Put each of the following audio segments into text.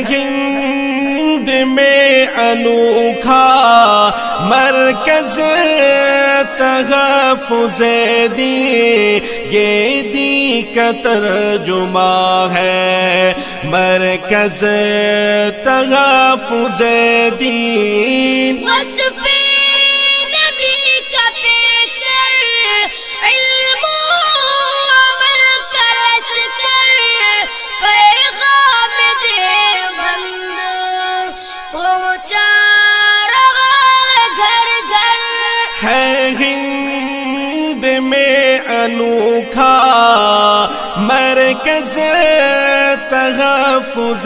ہند میں انوکھا مرکز تحفظ دین، یہ دین کا ترجمہ ہے مرکز تحفظ دین۔ ہے ہند میں انوکھا مرکز تحفظ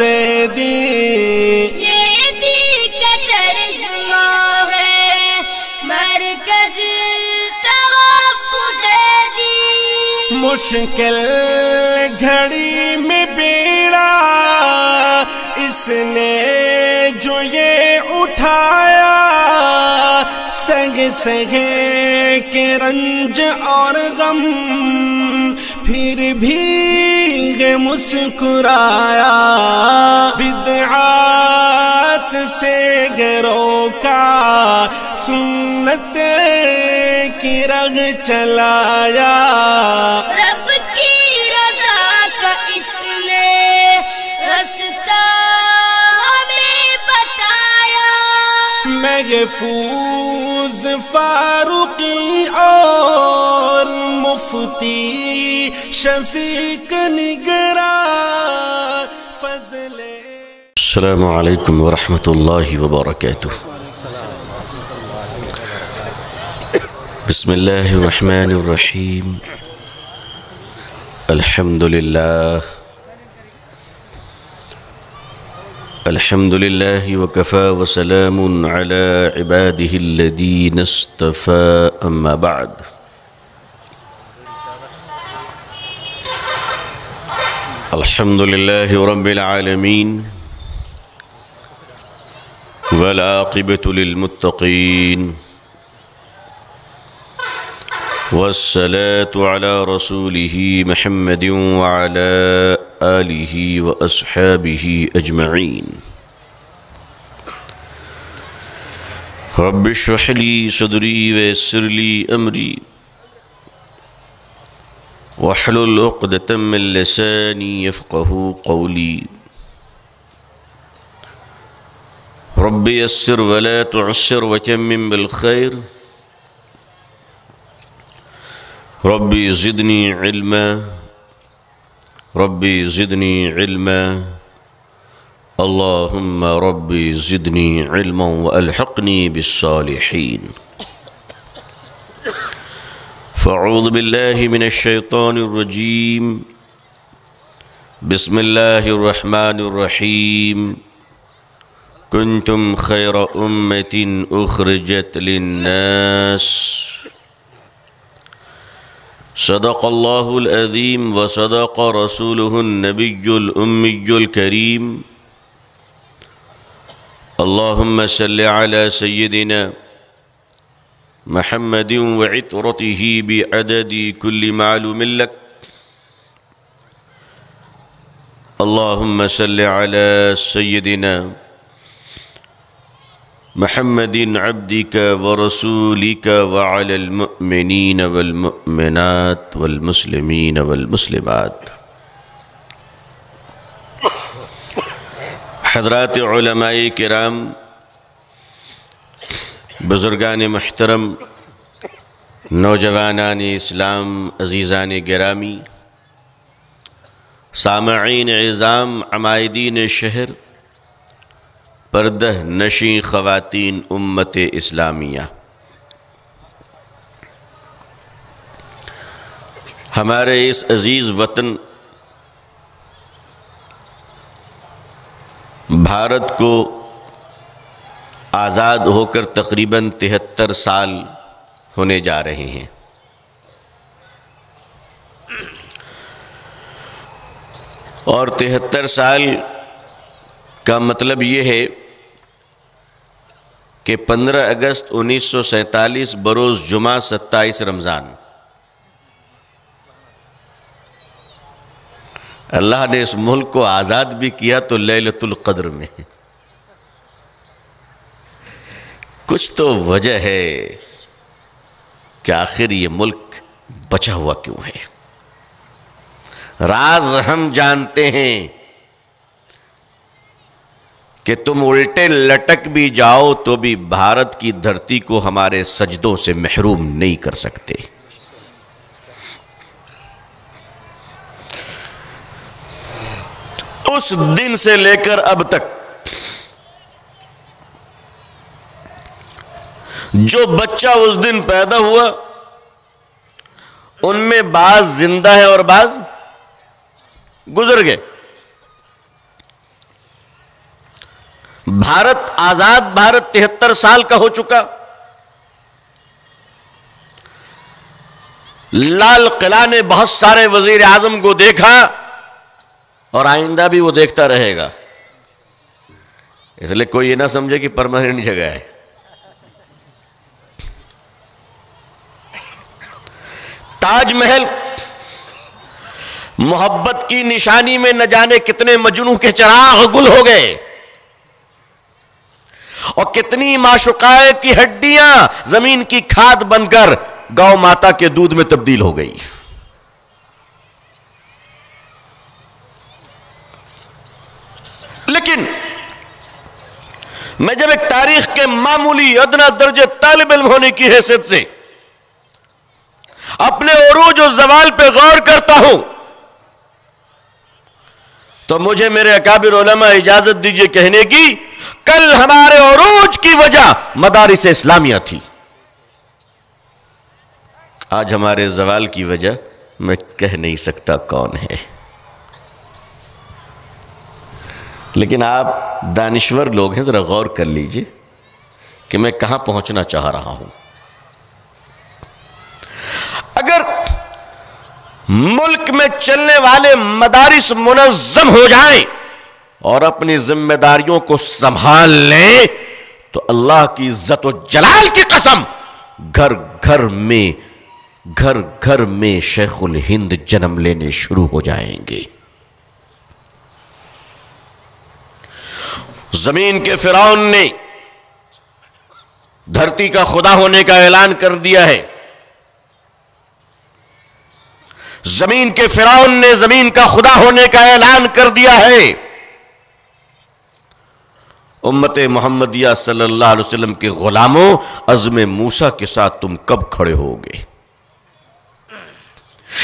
دین، یہ دین کا ترجمہ ہے مرکز تحفظ دین۔ مشکل گھڑی میں بیڑا اس نے جو یہ اٹھایا، سگ سہے کے رنج اور غم پھر بھی مسکرایا، بدعات سے روکا سنت کی رگ چلایا، رب کی رضا کا اس نے رستہ ہمیں بتایا، محفوظ فاروقی اور مفتی شفیق نگراں فضل۔ السلام علیکم ورحمۃ اللہ وبرکاتہ۔ بسم اللہ الرحمن الرحیم، الحمد للہ وکفى وسلام على عباده الذين اصطفى، اما بعد۔ الحمد للہ رب العالمین والعاقبۃ للمتقین، والصلاة على رسوله محمد وعلى آلہ واصحابہ اجمعین۔ رب اشرح لی صدری ویسر لی امری واحلل عقدۃ من لسانی یفقہوا قولی، رب یسر ولا تعسر وتمم بالخیر، ربی زدنی علما ربی زدنی علما، اللہم ربی زدنی علما والحقنی بالصالحین۔ فاعوذ باللہ من الشیطان الرجیم، بسم اللہ الرحمن الرحیم، کنتم خیر امت اخرجت للناس، صدق اللہ العظیم وصدق رسولہ النبی الامی الکریم۔ اللہم صل علی سیدنا محمد وعطرتہ بعدد کل معلوم لک، اللہم صل علی سیدنا محمد عبدک ورسولک وعلی المؤمنین والمؤمنات والمسلمین والمسلمات۔ حضرات علماء کرام، بزرگان محترم، نوجوانان اسلام، عزیزان گرامی، سامعین عظام، عمائدین شہر، پردہ نشین خواتین امت اسلامیہ، ہمارے اس عزیز وطن بھارت کو آزاد ہو کر تقریباً 73 سال ہونے جا رہے ہیں۔ اور 73 سال کا مطلب یہ ہے کہ 15 اگست 1947 بروز جمعہ 27 رمضان اللہ نے اس ملک کو آزاد بھی کیا تو لیلۃ القدر میں. کچھ تو وجہ ہے کہ آخر یہ ملک بچا ہوا کیوں ہے. راز ہم جانتے ہیں کہ تم الٹے لٹک بھی جاؤ تو بھی بھارت کی دھرتی کو ہمارے سجدوں سے محروم نہیں کر سکتے. اس دن سے لے کر اب تک جو بچہ اس دن پیدا ہوا ان میں بعض زندہ ہے اور بعض گزر گئے. بھارت آزاد بھارت 73 سال کا ہو چکا. لال قلعہ نے بہت سارے وزیر اعظم کو دیکھا اور آئندہ بھی وہ دیکھتا رہے گا. اس لیے کوئی یہ نہ سمجھے کہ پرماننٹ جگہ ہے. تاج محل محبت کی نشانی میں نہ جانے کتنے مجنوں کے چراغ گل ہو گئے اور کتنی معشوقائے کی ہڈیاں زمین کی کھاد بن کر گاؤں ماتا کے دودھ میں تبدیل ہو گئی. لیکن میں جب ایک تاریخ کے معمولی ادنا درجے طالب علم ہونے کی حیثیت سے اپنے عروج و زوال پہ غور کرتا ہوں تو مجھے میرے اکابر علماء اجازت دیجئے کہنے کی کل ہمارے عروج کی وجہ مدارس اسلامیہ تھی. آج ہمارے زوال کی وجہ میں کہہ نہیں سکتا کون ہے. لیکن آپ دانشور لوگ ہیں, ذرا غور کر لیجئے کہ میں کہاں پہنچنا چاہ رہا ہوں. اگر ملک میں چلنے والے مدارس منظم ہو جائیں اور اپنی ذمہ داریوں کو سنبھال لیں تو اللہ کی عزت و جلال کی قسم گھر گھر میں شیخ الہند جنم لینے شروع ہو جائیں گے. زمین کے فرعون نے دھرتی کا خدا ہونے کا اعلان کر دیا ہے. زمین کے فرعون نے زمین کا خدا ہونے کا اعلان کر دیا ہے. امت محمدیہ صلی اللہ علیہ وسلم کے غلاموں, عزم موسیٰ کے ساتھ تم کب کھڑے ہوگے؟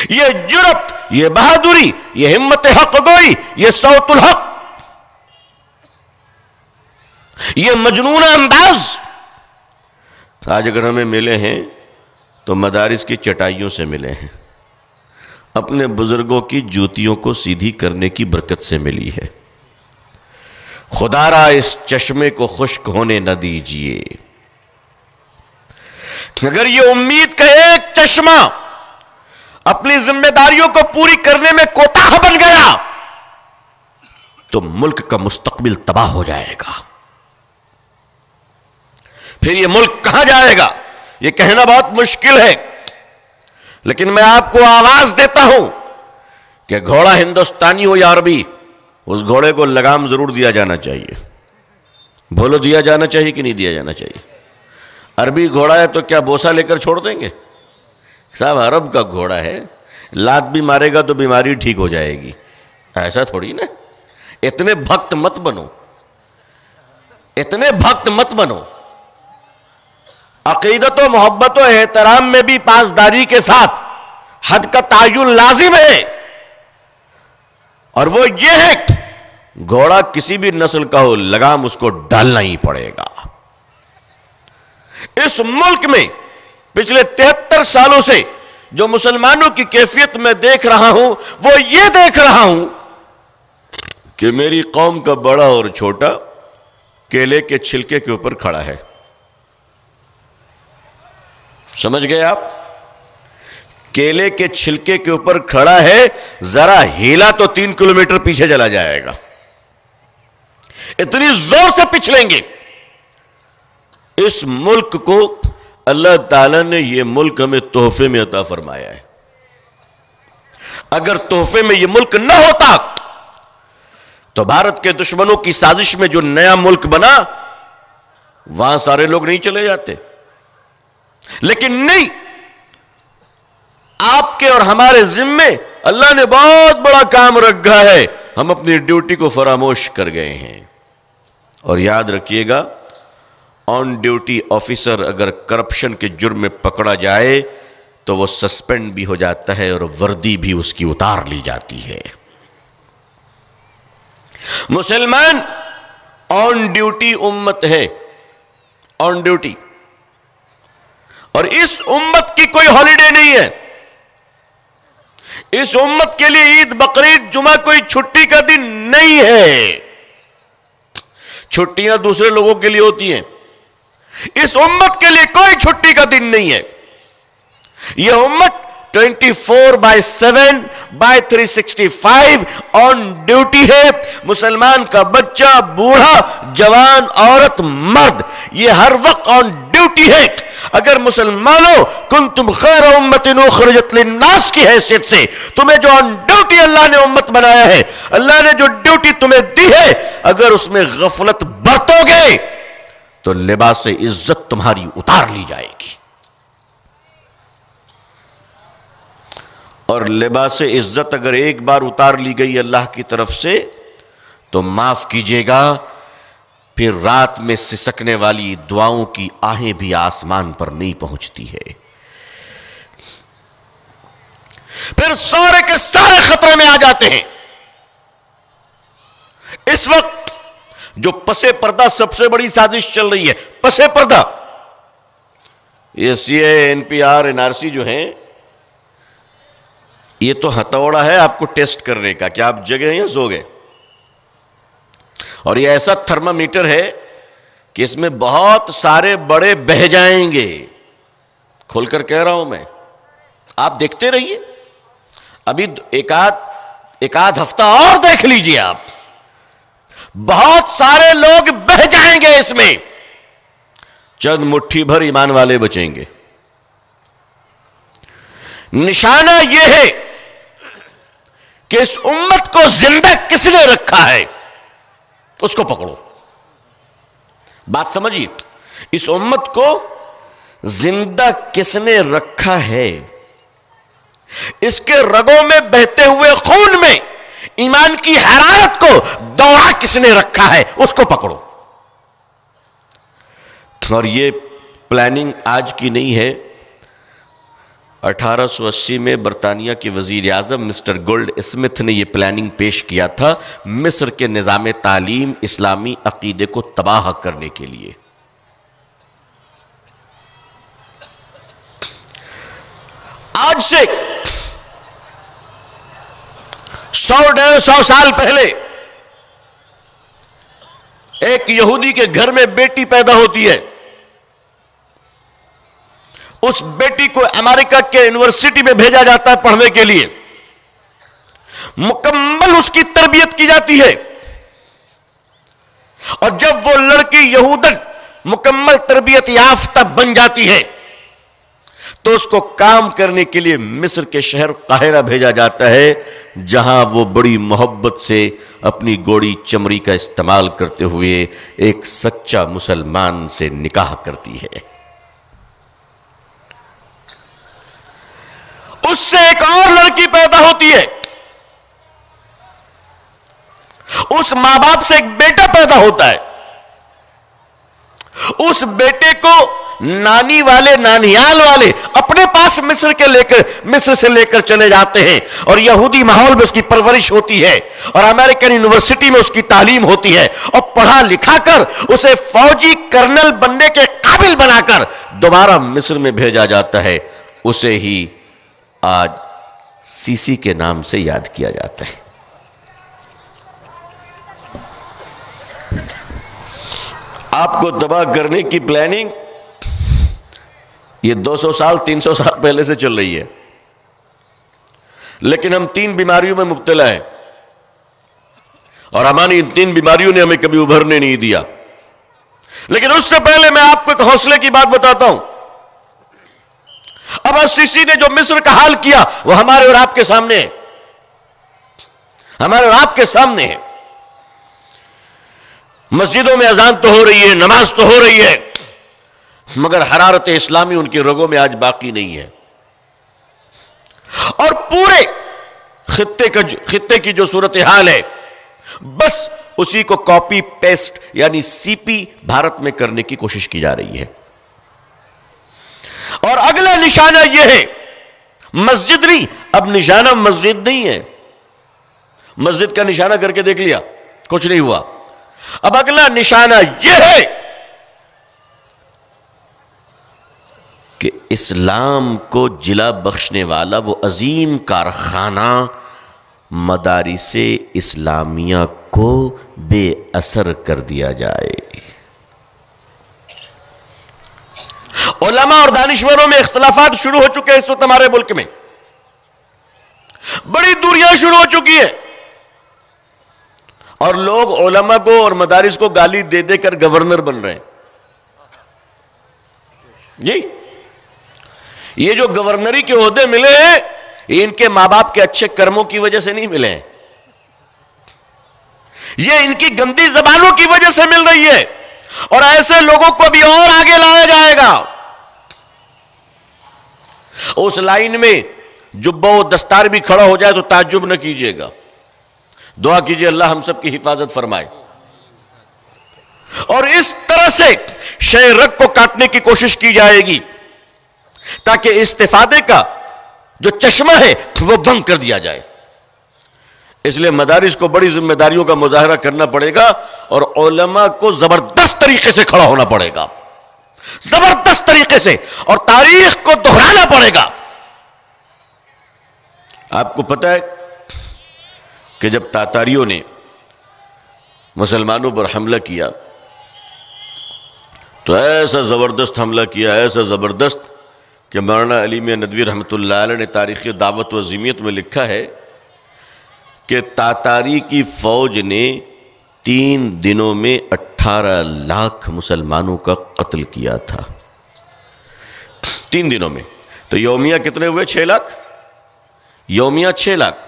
یہ جرأت, یہ بہادری, یہ ہمت حق گوئی, یہ صوت الحق, یہ مجنون انداز آج اگر ہمیں ملے ہیں تو مدارس کی چٹائیوں سے ملے ہیں, اپنے بزرگوں کی جوتیوں کو سیدھی کرنے کی برکت سے ملی ہے. خدا را اس چشمے کو خشک ہونے نہ دیجئے. اگر یہ امید کا ایک چشمہ اپنی ذمہ داریوں کو پوری کرنے میں کوتاہ بن گیا تو ملک کا مستقبل تباہ ہو جائے گا. پھر یہ ملک کہاں جائے گا یہ کہنا بہت مشکل ہے, لیکن میں آپ کو آواز دیتا ہوں کہ گھوڑا ہندوستانی ہو یا عربی, اس گھوڑے کو لگام ضرور دیا جانا چاہیے. بولو دیا جانا چاہیے کہ نہیں دیا جانا چاہیے؟ عربی گھوڑا ہے تو کیا بوسہ لے کر چھوڑ دیں گے؟ صاحب عرب کا گھوڑا ہے, لات بھی مارے گا تو بیماری ٹھیک ہو جائے گی. ایسا تھوڑی نا. اتنے بھکت مت بنو, اتنے بھکت مت بنو. عقیدت و محبت و احترام میں بھی پاسداری کے ساتھ حد کا تعین لازم ہے, اور وہ یہ ہے گھوڑا کسی بھی نسل کا ہو لگام اس کو ڈالنا ہی پڑے گا. اس ملک میں پچھلے 73 سالوں سے جو مسلمانوں کی کیفیت میں دیکھ رہا ہوں وہ یہ دیکھ رہا ہوں کہ میری قوم کا بڑا اور چھوٹا کیلے کے چھلکے کے اوپر کھڑا ہے. سمجھ گئے آپ؟ کیلے کے چھلکے کے اوپر کھڑا ہے, ذرا ہیلا تو 3 کلومیٹر پیچھے چلا جائے گا. اتنی زور سے پچھلیں گے. اس ملک کو اللہ تعالیٰ نے یہ ملک ہمیں تحفے میں عطا فرمایا ہے. اگر تحفے میں یہ ملک نہ ہوتا تو بھارت کے دشمنوں کی سازش میں جو نیا ملک بنا وہاں سارے لوگ نہیں چلے جاتے. لیکن نہیں، آپ کے اور ہمارے ذمے اللہ نے بہت بڑا کام رکھا ہے، ہم اپنی ڈیوٹی کو فراموش کر گئے ہیں. اور یاد رکھیے گا، آن ڈیوٹی آفیسر اگر کرپشن کے جرم میں پکڑا جائے تو وہ سسپینڈ بھی ہو جاتا ہے اور وردی بھی اس کی اتار لی جاتی ہے. مسلمان آن ڈیوٹی امت ہے، آن ڈیوٹی. اور اس امت کی کوئی ہالیڈے نہیں ہے. اس امت کے لیے عید بقرعید جمعہ کوئی چھٹی کا دن نہیں ہے. چھٹیاں دوسرے لوگوں کے لیے ہوتی ہیں، اس امت کے لیے کوئی چھٹی کا دن نہیں ہے. یہ امت 24/7/365 آن ڈیوٹی ہے. مسلمان کا بچہ، بوڑھا، جوان، عورت، مرد، یہ ہر وقت آن ڈیوٹی ہے. اگر مسلمانوں کنتم خیر امت اخرجت للناس کی حیثیت سے تمہیں جو آن ڈیوٹی اللہ نے امت بنایا ہے، اللہ نے جو ڈیوٹی تمہیں دی ہے، اگر اس میں غفلت برتو گے تو لباس عزت تمہاری اتار لی جائے گی. اور لباس عزت اگر ایک بار اتار لی گئی اللہ کی طرف سے تو معاف کیجیے گا، پھر رات میں سسکنے والی دعاؤں کی آہیں بھی آسمان پر نہیں پہنچتی ہے. پھر سارے کے سارے خطرے میں آ جاتے ہیں. اس وقت جو پسے پردہ سب سے بڑی سازش چل رہی ہے، پسے پردہ، یہ CAA NPR NRC جو ہیں، یہ تو ہتھوڑا ہے آپ کو ٹیسٹ کرنے کا کہ آپ جگہ ہیں یا سو گئے. اور یہ ایسا تھرمامیٹر ہے کہ اس میں بہت سارے بڑے بہہ جائیں گے. کھول کر کہہ رہا ہوں میں، آپ دیکھتے رہیے. ابھی ایک آدھ ہفتہ اور دیکھ لیجئے آپ، بہت سارے لوگ بہہ جائیں گے اس میں، چند مٹھی بھر ایمان والے بچیں گے. نشانہ یہ ہے کہ اس امت کو زندہ کس نے رکھا ہے، اس کو پکڑو. بات سمجھیے، اس امت کو زندہ کس نے رکھا ہے، اس کے رگوں میں بہتے ہوئے خون میں ایمان کی حرارت کو دوڑا کس نے رکھا ہے، اس کو پکڑو. اور یہ پلاننگ آج کی نہیں ہے. 1880 میں برطانیہ کے وزیر اعظم مسٹر گولڈ اسمتھ نے یہ پلاننگ پیش کیا تھا مصر کے نظام تعلیم اسلامی عقیدے کو تباہ کرنے کے لیے. آج سے 100-150 سال پہلے ایک یہودی کے گھر میں بیٹی پیدا ہوتی ہے. اس بیٹی کو امریکہ کے یونیورسٹی میں بھیجا جاتا ہے پڑھنے کے لیے. مکمل اس کی تربیت کی جاتی ہے. اور جب وہ لڑکی یہودن مکمل تربیت یافتہ بن جاتی ہے تو اس کو کام کرنے کے لیے مصر کے شہر قاہرہ بھیجا جاتا ہے، جہاں وہ بڑی محبت سے اپنی گوڑی چمڑی کا استعمال کرتے ہوئے ایک سچا مسلمان سے نکاح کرتی ہے. اس سے ایک اور لڑکی پیدا ہوتی ہے. اس ماں باپ سے ایک بیٹا پیدا ہوتا ہے. اس بیٹے کو نانی والے نانیال والے اپنے پاس مصر سے لے کر چلے جاتے ہیں اور یہودی ماحول میں اس کی پرورش ہوتی ہے اور امریکن یونیورسٹی میں اس کی تعلیم ہوتی ہے اور پڑھا لکھا کر اسے فوجی کرنل بننے کے قابل بنا کر دوبارہ مصر میں بھیجا جاتا ہے. اسے ہی آج سیسی کے نام سے یاد کیا جاتا ہے. آپ کو تباہ کرنے کی پلاننگ یہ 200 سال 300 سال پہلے سے چل رہی ہے. لیکن ہم 3 بیماریوں میں مبتلا ہیں اور ہماری ان 3 بیماریوں نے ہمیں کبھی ابھرنے نہیں دیا. لیکن اس سے پہلے میں آپ کو ایک حوصلے کی بات بتاتا ہوں. اب السیسی نے جو مصر کا حال کیا وہ ہمارے اور آپ کے سامنے ہے. ہمارے اور آپ کے سامنے ہے. مسجدوں میں اذان تو ہو رہی ہے, نماز تو ہو رہی ہے, مگر حرارت اسلامی ان کے رگوں میں آج باقی نہیں ہے. اور پورے خطے کی جو صورتحال ہے, بس اسی کو کاپی پیسٹ یعنی سی پی بھارت میں کرنے کی کوشش کی جا رہی ہے. اور اگلا نشانہ یہ ہے, مسجد نہیں, اب نشانہ مسجد نہیں ہے. مسجد کا نشانہ کر کے دیکھ لیا, کچھ نہیں ہوا. اب اگلا نشانہ یہ ہے کہ اسلام کو جلا بخشنے والا وہ عظیم کارخانہ مدارس اسلامیہ کو بے اثر کر دیا جائے. علماء اور دانشوروں میں اختلافات شروع ہو چکے ہیں اس وقت ہمارے ملک میں, بڑی دوریاں شروع ہو چکی ہیں, اور لوگ علماء کو اور مدارس کو گالی دے دے کر گورنر بن رہے ہیں. جی, یہ جو گورنری کے عہدے ملے ہیں یہ ان کے ماں باپ کے اچھے کرموں کی وجہ سے نہیں ملے ہیں, یہ ان کی گندی زبانوں کی وجہ سے مل رہی ہے. اور ایسے لوگوں کو بھی اور آگے لایا جائے گا. اس لائن میں جبہ و دستار بھی کھڑا ہو جائے تو تعجب نہ کیجیے گا, دعا کیجیے اللہ ہم سب کی حفاظت فرمائے. اور اس طرح سے شے رگ کو کاٹنے کی کوشش کی جائے گی تاکہ استفادے کا جو چشمہ ہے وہ بند کر دیا جائے. اس لیے مدارس کو بڑی ذمہ داریوں کا مظاہرہ کرنا پڑے گا, اور علماء کو زبردست طریقے سے کھڑا ہونا پڑے گا, زبردست طریقے سے, اور تاریخ کو دہرانا پڑے گا. آپ کو پتہ ہے کہ جب تاتاریوں نے مسلمانوں پر حملہ کیا تو ایسا زبردست حملہ کیا, ایسا زبردست کہ مولانا علی میاں ندوی رحمۃ اللہ علیہ نے تاریخ دعوت و عظیمیت میں لکھا ہے کہ تاتاری کی فوج نے 3 دنوں میں 18 لاکھ مسلمانوں کا قتل کیا تھا. 3 دنوں میں. تو یومیہ کتنے ہوئے؟ 6 لاکھ. یومیہ 6 لاکھ.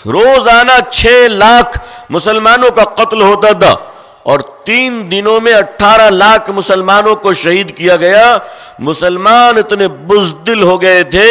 روزانہ 6 لاکھ مسلمانوں کا قتل ہوتا تھا, اور 3 دنوں میں 18 لاکھ مسلمانوں کو شہید کیا گیا. مسلمان اتنے بزدل ہو گئے تھے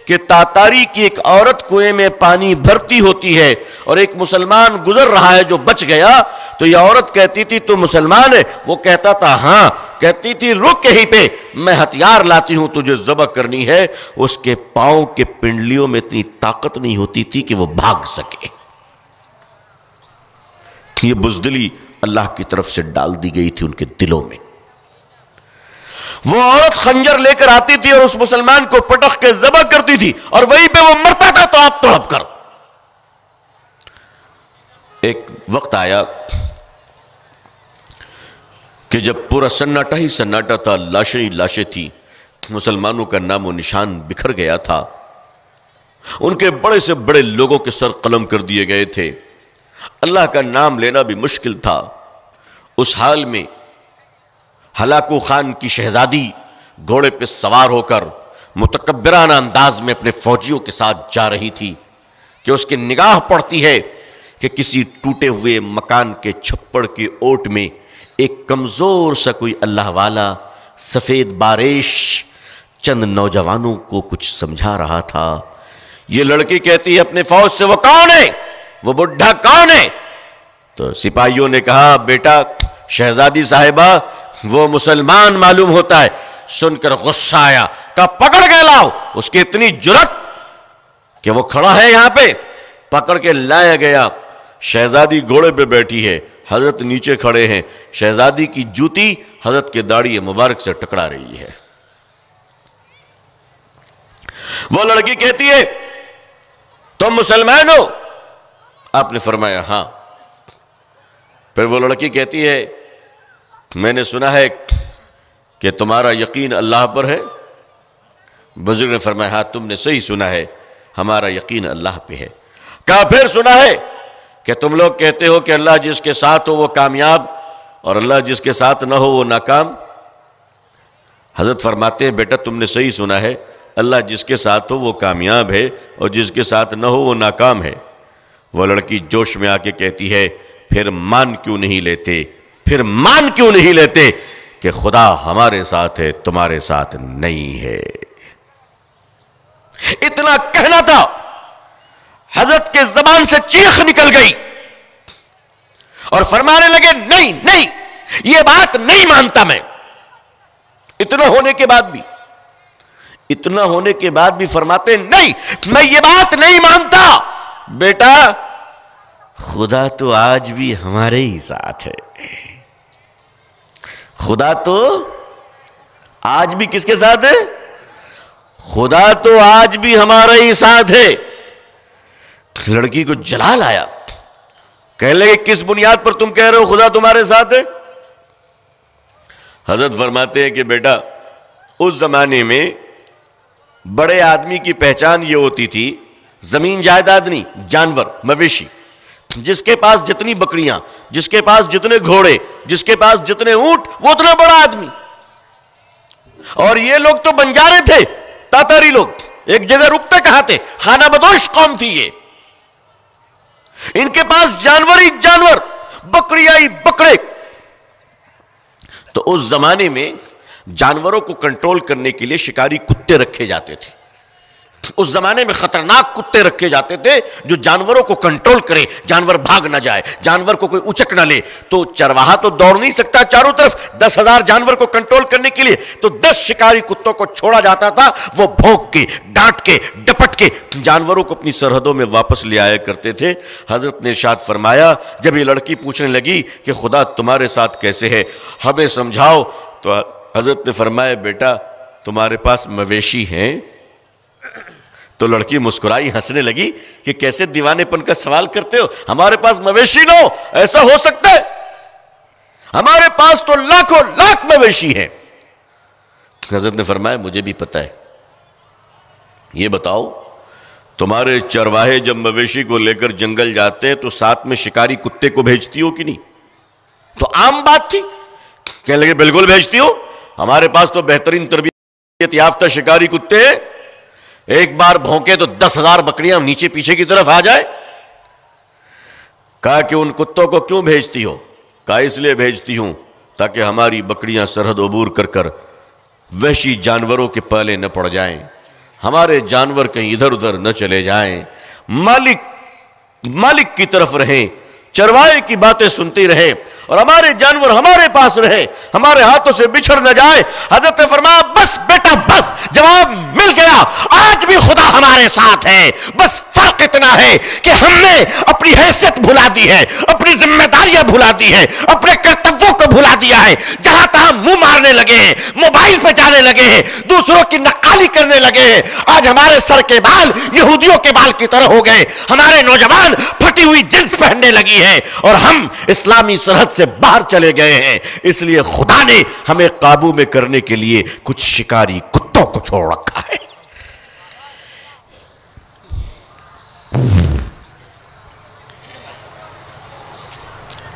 کہ تاتاری کی ایک عورت کنویں میں پانی بھرتی ہوتی ہے اور ایک مسلمان گزر رہا ہے جو بچ گیا, تو یہ عورت کہتی تھی تو مسلمان ہے؟ وہ کہتا تھا ہاں. کہتی تھی رک یہیں پہ, میں ہتھیار لاتی ہوں, تجھے ذبح کرنی ہے. اس کے پاؤں کے پنڈلیوں میں اتنی طاقت نہیں ہوتی تھی کہ وہ بھاگ سکے. یہ بزدلی اللہ کی طرف سے ڈال دی گئی تھی ان کے دلوں میں. وہ عورت خنجر لے کر آتی تھی اور اس مسلمان کو پٹخ کے ذبح کرتی تھی, اور وہیں پہ وہ مرتا تھا تو آپ تڑپ کر. ایک وقت آیا کہ جب پورا سناٹا ہی سناٹا تھا, لاشیں ہی لاشیں تھی, مسلمانوں کا نام و نشان بکھر گیا تھا, ان کے بڑے سے بڑے لوگوں کے سر قلم کر دیے گئے تھے, اللہ کا نام لینا بھی مشکل تھا. اس حال میں ہلاکو خان کی شہزادی گھوڑے پہ سوار ہو کر متکبرانہ انداز میں اپنے فوجیوں کے ساتھ جا رہی تھی کہ اس کی نگاہ پڑتی ہے کہ کسی ٹوٹے ہوئے مکان کے چھپڑ کے اوٹ میں ایک کمزور سا کوئی اللہ والا سفید باریش چند نوجوانوں کو کچھ سمجھا رہا تھا. یہ لڑکی کہتی ہے اپنے فوج سے, وہ کون ہے, وہ بڈھا کون ہے؟ تو سپاہیوں نے کہا بیٹا شہزادی صاحبہ وہ مسلمان معلوم ہوتا ہے. سن کر غصہ آیا, کہا پکڑ کے لاؤ. اس کی اتنی جرت کہ وہ کھڑا ہے یہاں پہ, پکڑ کے لایا گیا. شہزادی گھوڑے پہ بیٹھی ہے, حضرت نیچے کھڑے ہیں, شہزادی کی جوتی حضرت کے داڑھی مبارک سے ٹکرا رہی ہے. وہ لڑکی کہتی ہے تم مسلمان ہو؟ آپ نے فرمایا ہاں. پھر وہ لڑکی کہتی ہے میں نے سنا ہے کہ تمہارا یقین اللہ پر ہے. بزرگ نے فرمایا ہاں تم نے صحیح سنا ہے, ہمارا یقین اللہ پہ ہے. کہا پھر سنا ہے کہ تم لوگ کہتے ہو کہ اللہ جس کے ساتھ ہو وہ کامیاب اور اللہ جس کے ساتھ نہ ہو وہ ناکام. حضرت فرماتے ہیں بیٹا تم نے صحیح سنا ہے, اللہ جس کے ساتھ ہو وہ کامیاب ہے اور جس کے ساتھ نہ ہو وہ ناکام ہے. وہ لڑکی جوش میں آ کے کہتی ہے پھر مان کیوں نہیں لیتے، پھر مان کیوں نہیں لیتے کہ خدا ہمارے ساتھ ہے تمہارے ساتھ نہیں ہے۔ اتنا کہنا تھا، حضرت کے زبان سے چیخ نکل گئی اور فرمانے لگے نہیں نہیں، یہ بات نہیں مانتا میں۔ اتنا ہونے کے بعد بھی فرماتے نہیں، میں یہ بات نہیں مانتا۔ بیٹا خدا تو آج بھی ہمارے ہی ساتھ ہے، خدا تو آج بھی کس کے ساتھ ہے؟ خدا تو آج بھی ہمارے ہی ساتھ ہے۔ لڑکی کو جلال آیا، کہنے لگے کس بنیاد پر تم کہہ رہے ہو خدا تمہارے ساتھ ہے؟ حضرت فرماتے ہیں کہ بیٹا اس زمانے میں بڑے آدمی کی پہچان یہ ہوتی تھی، زمین جائیداد نہیں، جانور مویشی، جس کے پاس جتنی بکریاں، جس کے پاس جتنے گھوڑے، جس کے پاس جتنے اونٹ، وہ اتنا بڑا آدمی۔ اور یہ لوگ تو بنجارے تھے، تاتاری لوگ، ایک جگہ رکتے کہاں تھے، خانہ بدوش قوم تھی یہ۔ ان کے پاس جانور ہی جانور، بکریاں ہی بکرے۔ تو اس زمانے میں جانوروں کو کنٹرول کرنے کے لیے شکاری کتے رکھے جاتے تھے۔ اس زمانے میں خطرناک کتے رکھے جاتے تھے جو جانوروں کو کنٹرول کرے، جانور بھاگ نہ جائے، جانور کو کوئی اچک نہ لے۔ تو چرواہا تو دوڑ نہیں سکتا چاروں طرف 10,000 جانور کو کنٹرول کرنے کے لیے، تو 10 شکاری کتوں کو چھوڑا جاتا تھا، وہ بھونک کے، ڈانٹ کے، ڈپٹ کے جانوروں کو اپنی سرحدوں میں واپس لے آیا کرتے تھے۔ حضرت نے ارشاد فرمایا جب یہ لڑکی پوچھنے لگی کہ خدا تمہارے ساتھ کیسے ہے، ہمیں سمجھاؤ، تو حضرت نے فرمایا بیٹا تمہارے پاس مویشی ہیں؟ تو لڑکی مسکرائی، ہنسنے لگی کہ کیسے دیوانے پن کا سوال کرتے ہو، ہمارے پاس مویشی نہ ہو، ایسا ہو سکتا ہے؟ ہمارے پاس تو لاکھوں لاکھ مویشی ہیں۔ حضرت نے فرمایا مجھے بھی پتہ ہے، یہ بتاؤ تمہارے چرواہے جب مویشی کو لے کر جنگل جاتے ہیں تو ساتھ میں شکاری کتے کو بھیجتی ہو کہ نہیں؟ تو عام بات تھی، کہنے لگے بالکل بھیجتی ہو، ہمارے پاس تو بہترین تربیت یافتہ شکاری کتے ہیں، ایک بار بھونکے تو 10,000 بکریاں نیچے پیچھے کی طرف آ جائے۔ کہا کہ ان کتوں کو کیوں بھیجتی ہو؟ کہا اس لیے بھیجتی ہوں تاکہ ہماری بکریاں سرحد عبور کر کر وحشی جانوروں کے پالے نہ پڑ جائیں، ہمارے جانور کہیں ادھر ادھر نہ چلے جائیں، مالک کی طرف رہیں، چرواہے کی باتیں سنتی رہے اور ہمارے جانور ہمارے پاس رہے، ہمارے ہاتھوں سے بچھڑ نہ جائے۔ حضرت نے فرمایا بس بیٹا بس، جواب مل گیا، آج بھی خدا ہمارے ساتھ ہے، بس فرق اتنا ہے کہ ہم نے اپنی حیثیت بھلا دی ہے، اپنی ذمہ داریاں بھلا دی ہے، اپنے کرتووں کو بھلا دیا ہے، جہاں تہاں منہ مارنے لگے ہیں، موبائل پہ جانے لگے ہیں، دوسروں کی نقالی کرنے لگے ہیں۔ آج ہمارے سر کے بال یہودیوں کے بال کی طرح ہو گئے، ہمارے نوجوان پھٹی ہوئی جنس پہننے لگی ہے اور ہم اسلامی سرحد سے باہر چلے گئے ہیں۔ اس لیے خدا نے ہمیں قابو میں کرنے کے لیے کچھ شکاری کتوں کو چھوڑ رکھا ہے۔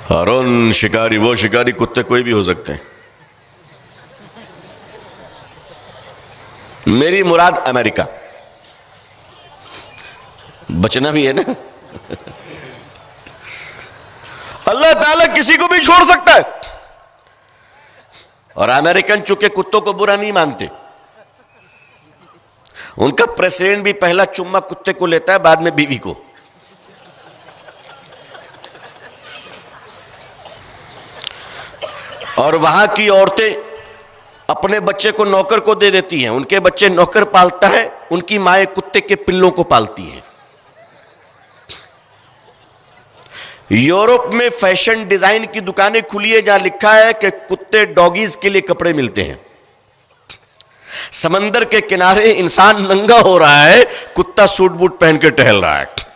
اور ان شکاری، وہ شکاری کتے کوئی بھی ہو سکتے ہیں، میری مراد امریکہ، بچنا بھی ہے نا، اللہ تعالیٰ کسی کو بھی چھوڑ سکتا ہے۔ اور امریکن چونکہ کتوں کو برا نہیں مانتے، ان کا پریزیڈنٹ بھی پہلا چمہ کتے کو لیتا ہے، بعد میں بیوی کو۔ اور وہاں کی عورتیں اپنے بچے کو نوکر کو دے دیتی ہیں، ان کے بچے نوکر پالتا ہے، ان کی مائیں کتے کے پلوں کو پالتی ہیں۔ یورپ میں فیشن ڈیزائن کی دکانیں کھلی ہے جہاں لکھا ہے کہ کتے ڈاگیز کے لیے کپڑے ملتے ہیں۔ سمندر کے کنارے انسان ننگا ہو رہا ہے، کتا سوٹ بوٹ پہن کے ٹہل رہا ہے۔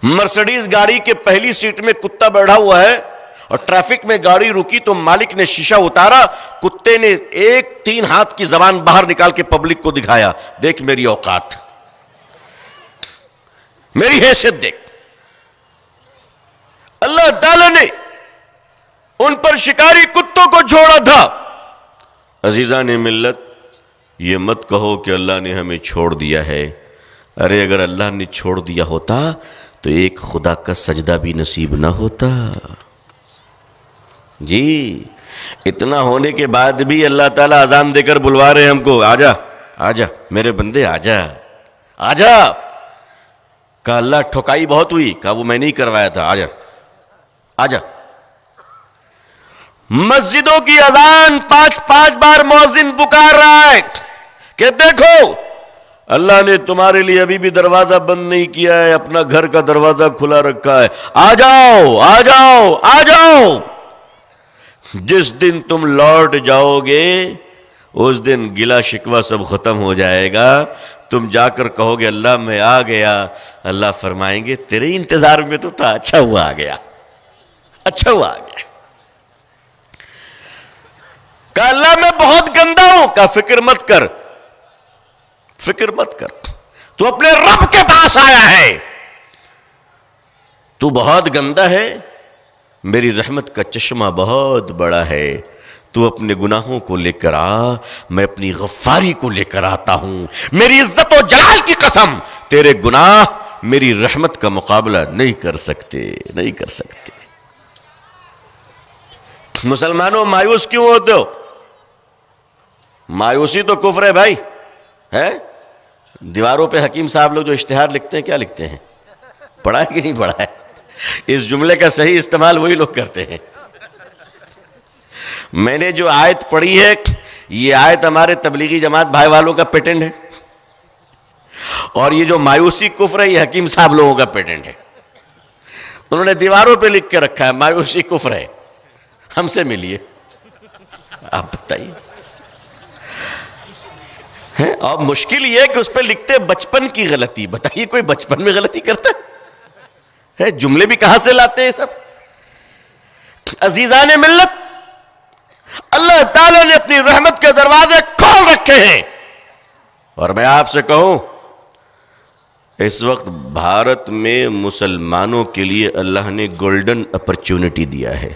مرسڈیز گاڑی کے پہلی سیٹ میں کتا بیٹھا ہوا ہے اور ٹریفک میں گاڑی رکی تو مالک نے شیشہ اتارا، کتے نے 3 ہاتھ کی زبان باہر نکال کے پبلک کو دکھایا، دیکھ میری اوقات، میری حیثیت دیکھ۔ اللہ تعالی نے ان پر شکاری کتوں کو چھوڑا تھا۔ عزیزان ملت، یہ مت کہو کہ اللہ نے ہمیں چھوڑ دیا ہے، ارے اگر اللہ نے چھوڑ دیا ہوتا تو ایک خدا کا سجدہ بھی نصیب نہ ہوتا. جی اتنا ہونے کے بعد بھی اللہ تعالیٰ اذان دے کر بلوا رہے ہیں ہم کو, آجا آجا میرے بندے آجا آجا. کہا اللہ ٹھکائی بہت ہوئی, کہا وہ میں نہیں کروایا تھا, آجا آجا. مسجدوں کی اذان 5 بار مؤذن پکار رہا ہے کہ دیکھو اللہ نے تمہارے لیے ابھی بھی دروازہ بند نہیں کیا ہے, اپنا گھر کا دروازہ کھلا رکھا ہے, آ جاؤ آ جاؤ آ جاؤ. جس دن تم لوٹ جاؤ گے اس دن گلا شکوہ سب ختم ہو جائے گا. تم جا کر کہو گے اللہ میں آ گیا, اللہ فرمائیں گے تیرے انتظار میں تو تھا, اچھا ہوا آ گیا, اچھا ہوا آ گیا. کہا اللہ میں بہت گندا ہوں, کہا فکر مت کر, فکر مت کر, تو اپنے رب کے پاس آیا ہے. تو بہت گندا ہے, میری رحمت کا چشمہ بہت بڑا ہے, تو اپنے گناہوں کو لے کر آ, میں اپنی غفاری کو لے کر آتا ہوں. میری عزت و جلال کی قسم تیرے گناہ میری رحمت کا مقابلہ نہیں کر سکتے, نہیں کر سکتے. مسلمانوں مایوس کیوں ہوتے ہو؟ مایوسی تو کفر ہے بھائی, ہے. دیواروں پہ حکیم صاحب لوگ جو اشتہار لکھتے ہیں کیا لکھتے ہیں؟ پڑھا ہے کہ نہیں پڑھا ہے؟ اس جملے کا صحیح استعمال وہی لوگ کرتے ہیں. میں نے جو آیت پڑھی ہے یہ آیت ہمارے تبلیغی جماعت بھائی والوں کا پیٹنٹ ہے, اور یہ جو مایوسی کفر ہے یہ حکیم صاحب لوگوں کا پیٹنٹ ہے. انہوں نے دیواروں پہ لکھ کے رکھا ہے مایوسی کفر ہے. ہم سے ملیے, آپ بتائیے. اور مشکل یہ ہے کہ اس پہ لکھتے بچپن کی غلطی. بتائیے کوئی بچپن میں غلطی کرتا ہے؟ جملے بھی کہاں سے لاتے ہیں سب؟ عزیزان ملت, اللہ تعالیٰ نے اپنی رحمت کے دروازے کھول رکھے ہیں. اور میں آپ سے کہوں اس وقت بھارت میں مسلمانوں کے لیے اللہ نے گولڈن اپرچونٹی دیا ہے.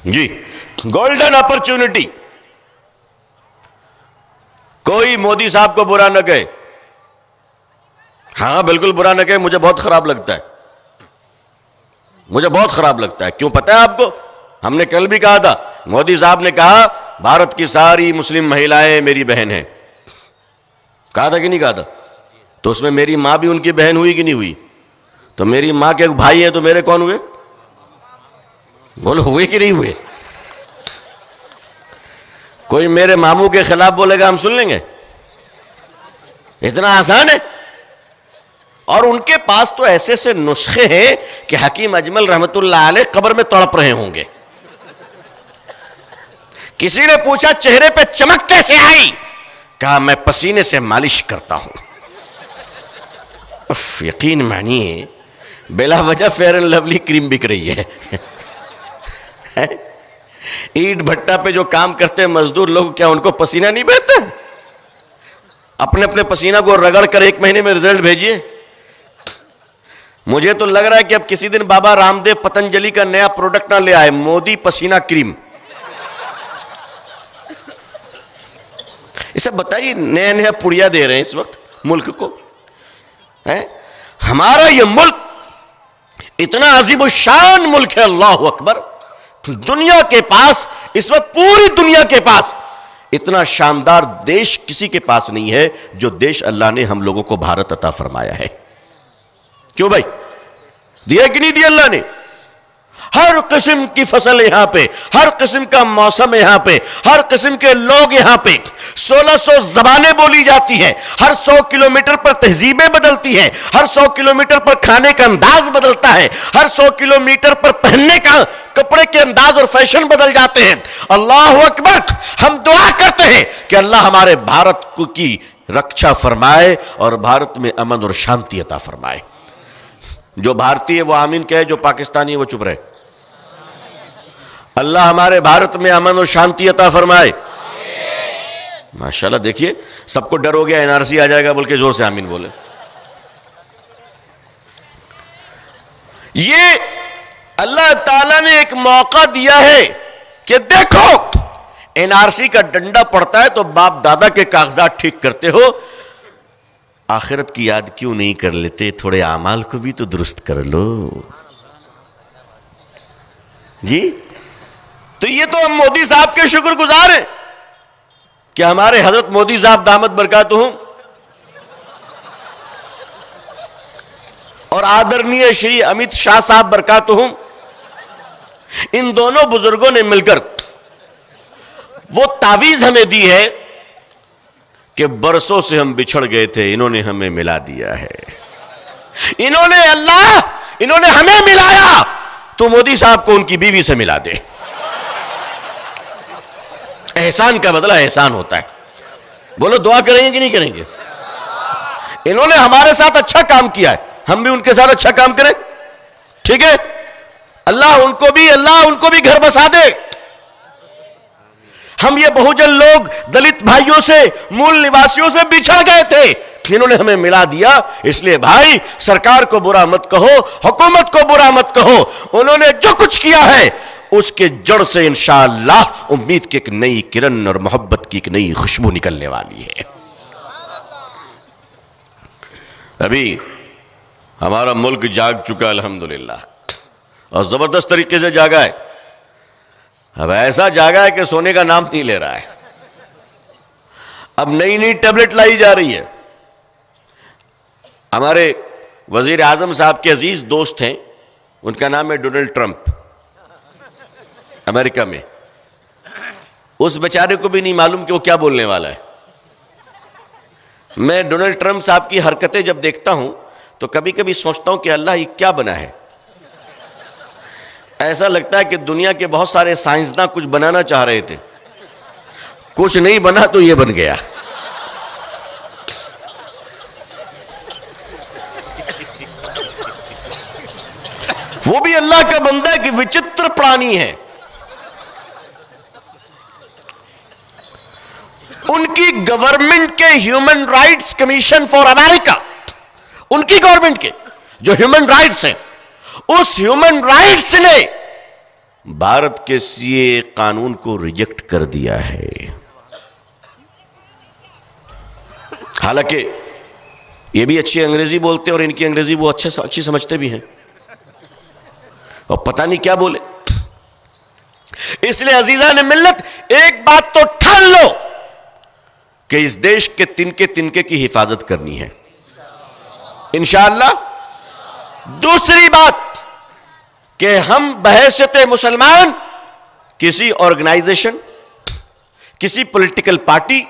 جی گولڈن اپرچونٹی. کوئی مودی صاحب کو برا نہ کہے, ہاں بالکل برا نہ کہے, مجھے بہت خراب لگتا ہے, مجھے بہت خراب لگتا ہے. کیوں پتہ ہے آپ کو؟ ہم نے کل بھی کہا تھا, مودی صاحب نے کہا بھارت کی ساری مسلم مہیلائیں میری بہن ہیں. کہا تھا کہ نہیں کہا تھا؟ تو اس میں میری ماں بھی ان کی بہن ہوئی کہ نہیں ہوئی؟ تو میری ماں کے بھائی ہیں تو میرے کون ہوئے؟ بولو ہوئے کہ نہیں ہوئے؟ کوئی میرے ماموں کے خلاف بولے گا ہم سن لیں گے؟ اتنا آسان ہے. اور ان کے پاس تو ایسے سے نسخے ہیں کہ حکیم اجمل رحمت اللہ علیہ قبر میں تڑپ رہے ہوں گے. کسی نے پوچھا چہرے پہ چمک کیسے آئی؟ کہا میں پسینے سے مالش کرتا ہوں. یقین مانیے بلا وجہ فیئر اینڈ لولی کریم بک رہی ہے. اینٹ بھٹا پہ جو کام کرتے ہیں مزدور لوگ, کیا ان کو پسینہ نہیں بہتا؟ اپنے اپنے پسینہ کو رگڑ کر 1 مہینے میں رزلٹ بھیجئے. مجھے تو لگ رہا ہے کہ اب کسی دن بابا رام دیو پتنجلی کا نیا پروڈکٹ نہ لے آئے, مودی پسینہ کریم. اسے بتائیے نیا نیا پڑیا دے رہے ہیں اس وقت ملک کو. ہمارا یہ ملک اتنا عظیم الشان ملک ہے, اللہ اکبر. دنیا کے پاس اس وقت, پوری دنیا کے پاس اتنا شاندار دیش کسی کے پاس نہیں ہے جو دیش اللہ نے ہم لوگوں کو بھارت عطا فرمایا ہے. کیوں بھائی؟ دیا کہ نہیں دیا اللہ نے؟ ہر قسم کی فصل یہاں پہ, ہر قسم کا موسم یہاں پہ, ہر قسم کے لوگ یہاں پہ. 1600 زبانیں بولی جاتی ہیں, ہر 100 کلومیٹر پر تہذیبیں بدلتی ہیں, ہر 100 کلومیٹر پر کھانے کا انداز بدلتا ہے, ہر 100 کلومیٹر پر پہننے کا کپڑے کے انداز اور فیشن بدل جاتے ہیں. اللہ اکبر. ہم دعا کرتے ہیں کہ اللہ ہمارے بھارت کی رکشا فرمائے اور بھارت میں امن اور شانتی عطا فرمائے. جو بھارتی ہے وہ آمین کہے, جو پاکستانی ہے وہ چپ رہے. اللہ ہمارے بھارت میں امن اور شانتی عطا فرمائے. ماشاءاللہ. دیکھیے سب کو ڈر ہو گیا NRC آ جائے گا بول کے زور سے آمین بولے. یہ اللہ تعالیٰ نے ایک موقع دیا ہے کہ دیکھو NRC کا ڈنڈا پڑتا ہے تو باپ دادا کے کاغذات ٹھیک کرتے ہو, آخرت کی یاد کیوں نہیں کر لیتے؟ تھوڑے اعمال کو بھی تو درست کر لو جی۔ تو یہ تو ہم مودی صاحب کے شکر گزار ہیں کہ ہمارے حضرت مودی صاحب دامت برکاتہم اور آدرنیہ شری امیت شاہ صاحب برکاتہم، ان دونوں بزرگوں نے مل کر وہ تعویذ ہمیں دی ہے کہ برسوں سے ہم بچھڑ گئے تھے، انہوں نے ہمیں ملا دیا ہے۔ انہوں نے ہمیں ملایا، تو مودی صاحب کو ان کی بیوی سے ملا دے۔ احسان کا بدلہ احسان ہوتا ہے۔ بولو دعا کریں گے کہ نہیں کریں گے؟ انہوں نے ہمارے ساتھ اچھا کام کیا ہے، ہم بھی ان کے ساتھ اچھا کام کریں، ٹھیک ہے؟ اللہ ان کو بھی گھر بسا دے۔ ہم یہ بہوجن لوگ دلت بھائیوں سے، مول نواسیوں سے بچھڑ گئے تھے، انہوں نے ہمیں ملا دیا۔ اس لیے بھائی سرکار کو برا مت کہو، حکومت کو برا مت کہو، انہوں نے جو کچھ کیا ہے اس کے جڑ سے انشاءاللہ امید کی ایک نئی کرن اور محبت کی ایک نئی خوشبو نکلنے والی ہے۔ ابھی ہمارا ملک جاگ چکا الحمدللہ، اور زبردست طریقے سے جاگا ہے۔ اب ایسا جاگا ہے کہ سونے کا نام نہیں لے رہا ہے۔ اب نئی ٹیبلٹ لائی جا رہی ہے۔ ہمارے وزیر اعظم صاحب کے عزیز دوست ہیں، ان کا نام ہے ڈونلڈ ٹرمپ، امریکہ میں۔ اس بیچارے کو بھی نہیں معلوم کہ وہ کیا بولنے والا ہے۔ میں ڈونلڈ ٹرمپ صاحب کی حرکتیں جب دیکھتا ہوں تو کبھی کبھی سوچتا ہوں کہ اللہ یہ کیا بنا ہے۔ ایسا لگتا ہے کہ دنیا کے بہت سارے سائنسداں کچھ بنانا چاہ رہے تھے، کچھ نہیں بنا تو یہ بن گیا۔ وہ بھی اللہ کا بندہ ہے کہ وچتر پرانی ہے۔ ان کی گورنمنٹ کے ہیومن رائٹس کمیشن فار امریکہ، ان کی گورنمنٹ کے جو ہیومن رائٹس ہیں، اس ہیومن رائٹس نے بھارت کے سی اے قانون کو ریجیکٹ کر دیا ہے۔ حالانکہ یہ بھی اچھی انگریزی بولتے ہیں اور ان کی انگریزی وہ اچھی سمجھتے بھی ہیں، اور پتہ نہیں کیا بولے۔ اس لیے عزیزان ملت ایک بات تو ٹھان لو کہ اس دیش کے تنکے کی حفاظت کرنی ہے انشاءاللہ۔ دوسری بات کہ ہم بحیثیت مسلمان کسی آرگنائزیشن، کسی پولیٹیکل پارٹی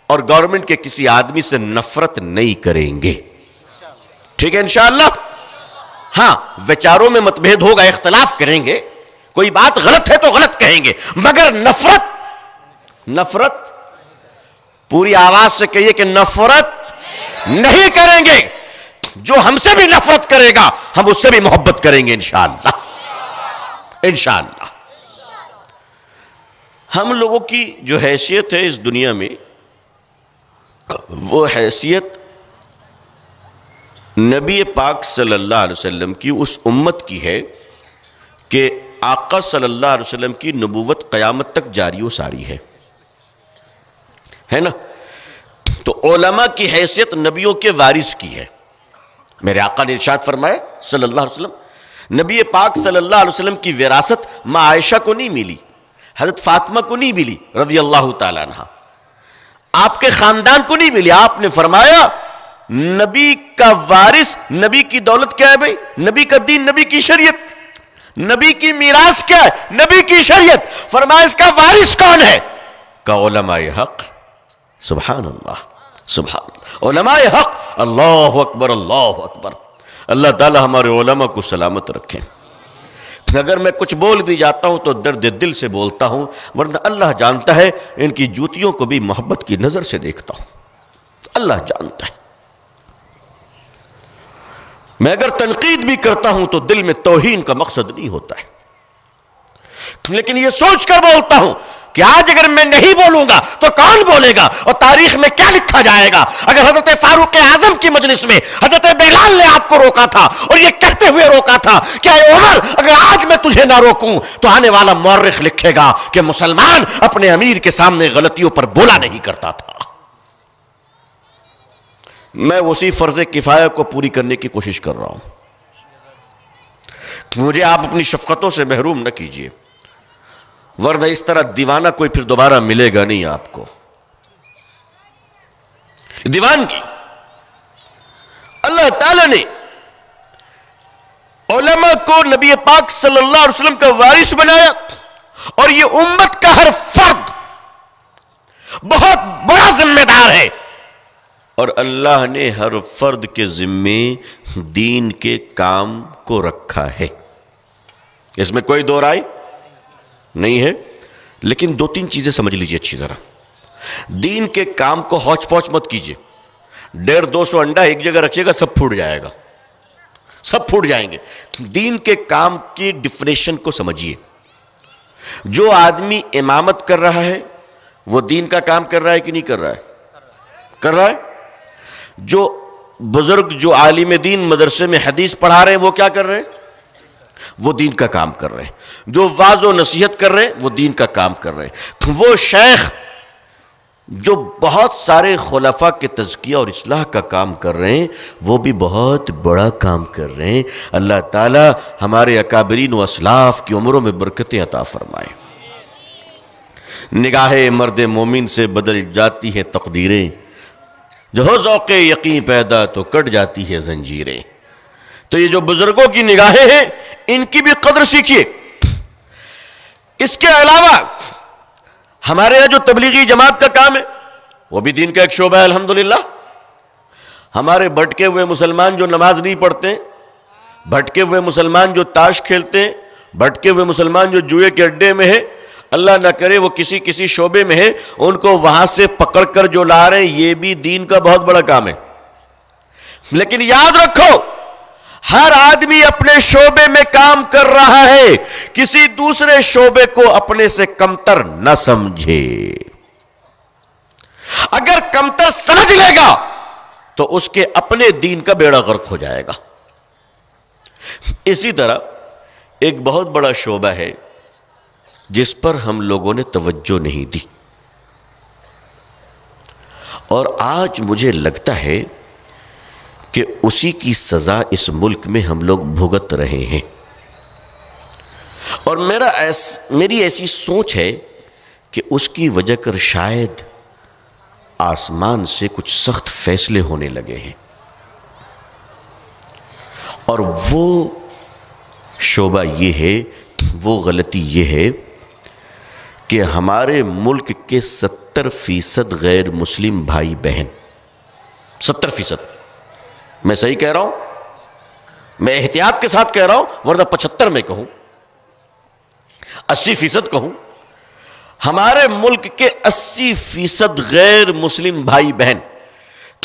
اور گورنمنٹ کے کسی آدمی سے نفرت نہیں کریں گے، ٹھیک ہے انشاءاللہ۔ ہاں وچاروں میں متبھید ہوگا، اختلاف کریں گے، کوئی بات غلط ہے تو غلط کہیں گے، مگر نفرت پوری آواز سے کہیے کہ نفرت نہیں کریں گے۔ جو ہم سے بھی نفرت کرے گا ہم اس سے بھی محبت کریں گے انشاءاللہ انشاءاللہ۔ ہم لوگوں کی جو حیثیت ہے اس دنیا میں، وہ حیثیت نبی پاک صلی اللہ علیہ وسلم کی اس امت کی ہے کہ آقا صلی اللہ علیہ وسلم کی نبوت قیامت تک جاری و ساری ہے نا۔ تو علماء کی حیثیت نبیوں کے وارث کی ہے۔ میرے آقا نے ارشاد فرمایا صلی اللہ علیہ وسلم، نبی پاک صلی اللہ علیہ وسلم کی وراثت ماں عائشہ کو نہیں ملی، حضرت فاطمہ کو نہیں ملی رضی اللہ تعالیٰ عنہ، آپ کے خاندان کو نہیں ملی۔ آپ نے فرمایا نبی کا وارث، نبی کی دولت کیا ہے بھائی؟ نبی کا دین، نبی کی شریعت۔ نبی کی میراث کیا ہے؟ نبی کی شریعت۔ فرمایا اس کا وارث کون ہے؟ کہ علماء حق۔ سبحان اللہ سبحان اللہ، علماء حق۔ اللہ اکبر اللہ اکبر۔ اللہ تعالی ہمارے علماء کو سلامت رکھیں۔ اگر میں کچھ بول بھی جاتا ہوں تو درد دل سے بولتا ہوں، ورنہ اللہ جانتا ہے ان کی جوتیوں کو بھی محبت کی نظر سے دیکھتا ہوں، اللہ جانتا ہے۔ میں اگر تنقید بھی کرتا ہوں تو دل میں توہین کا مقصد نہیں ہوتا ہے، لیکن یہ سوچ کر بولتا ہوں کہ آج اگر میں نہیں بولوں گا تو کون بولے گا، اور تاریخ میں کیا لکھا جائے گا۔ اگر حضرت فاروق اعظم کی مجلس میں حضرت بلال نے آپ کو روکا تھا اور یہ کہتے ہوئے روکا تھا کہ اے عمر اگر آج میں تجھے نہ روکوں تو آنے والا مورخ لکھے گا کہ مسلمان اپنے امیر کے سامنے غلطیوں پر بولا نہیں کرتا تھا۔ میں اسی فرض کفایہ کو پوری کرنے کی کوشش کر رہا ہوں. مجھے آپ اپنی شفقتوں سے محروم نہ کیجیے، ورنہ اس طرح دیوانہ کوئی پھر دوبارہ ملے گا نہیں آپ کو. دیوانگی اللہ تعالیٰ نے علماء کو نبی پاک صلی اللہ علیہ وسلم کا وارث بنایا، اور یہ امت کا ہر فرد بہت بڑا ذمہ دار ہے، اور اللہ نے ہر فرد کے ذمے دین کے کام کو رکھا ہے. اس میں کوئی دو رائے نہیں ہے. لیکن دو تین چیزیں سمجھ لیجئے اچھی طرح. دین کے کام کو ہوچ پوچ مت کیجئے. 150-200 انڈا ایک جگہ رکھیے گا، سب پھوٹ جائے گا، سب پھوٹ جائیں گے. دین کے کام کی ڈیفینیشن کو سمجھیے. جو آدمی امامت کر رہا ہے وہ دین کا کام کر رہا ہے کہ نہیں کر رہا ہے؟ کر رہا ہے. جو بزرگ، جو عالم دین مدرسے میں حدیث پڑھا رہے ہیں وہ کیا کر رہے ہیں؟ وہ دین کا کام کر رہے ہیں. جو واعظ و نصیحت کر رہے ہیں وہ دین کا کام کر رہے ہیں. وہ شیخ جو بہت سارے خلفاء کے تزکیہ اور اصلاح کا کام کر رہے ہیں وہ بھی بہت بڑا کام کر رہے ہیں. اللہ تعالی ہمارے اکابرین و اسلاف کی عمروں میں برکتیں عطا فرمائے. نگاہ مرد مومن سے بدل جاتی ہیں تقدیریں، جو ہو ذوق یقین پیدا تو کٹ جاتی ہے زنجیریں. تو یہ جو بزرگوں کی نگاہیں ہیں ان کی بھی قدر سیکھیے. اس کے علاوہ ہمارے یہاں جو تبلیغی جماعت کا کام ہے وہ بھی دین کا ایک شعبہ ہے الحمدللہ. ہمارے بھٹکے ہوئے مسلمان جو نماز نہیں پڑھتے، بھٹکے ہوئے مسلمان جو تاش کھیلتے ہیں، بھٹکے ہوئے مسلمان جو جوئے کے اڈے میں ہے، اللہ نہ کرے وہ کسی شعبے میں ہے، ان کو وہاں سے پکڑ کر جو لا رہے ہیں، یہ بھی دین کا بہت بڑا کام ہے. لیکن یاد رکھو ہر آدمی اپنے شعبے میں کام کر رہا ہے، کسی دوسرے شعبے کو اپنے سے کمتر نہ سمجھے. اگر کمتر سمجھ لے گا تو اس کے اپنے دین کا بیڑا غرق ہو جائے گا. اسی طرح ایک بہت بڑا شعبہ ہے جس پر ہم لوگوں نے توجہ نہیں دی، اور آج مجھے لگتا ہے کہ اسی کی سزا اس ملک میں ہم لوگ بھگت رہے ہیں. اور میری ایسی سوچ ہے کہ اس کی وجہ کر شاید آسمان سے کچھ سخت فیصلے ہونے لگے ہیں. اور وہ شعبہ یہ ہے، وہ غلطی یہ ہے کہ ہمارے ملک کے 70% غیر مسلم بھائی بہن، 70%، میں صحیح کہہ رہا ہوں، میں احتیاط کے ساتھ کہہ رہا ہوں، ورنہ 75 میں کہوں، 80% کہوں، ہمارے ملک کے 80% غیر مسلم بھائی بہن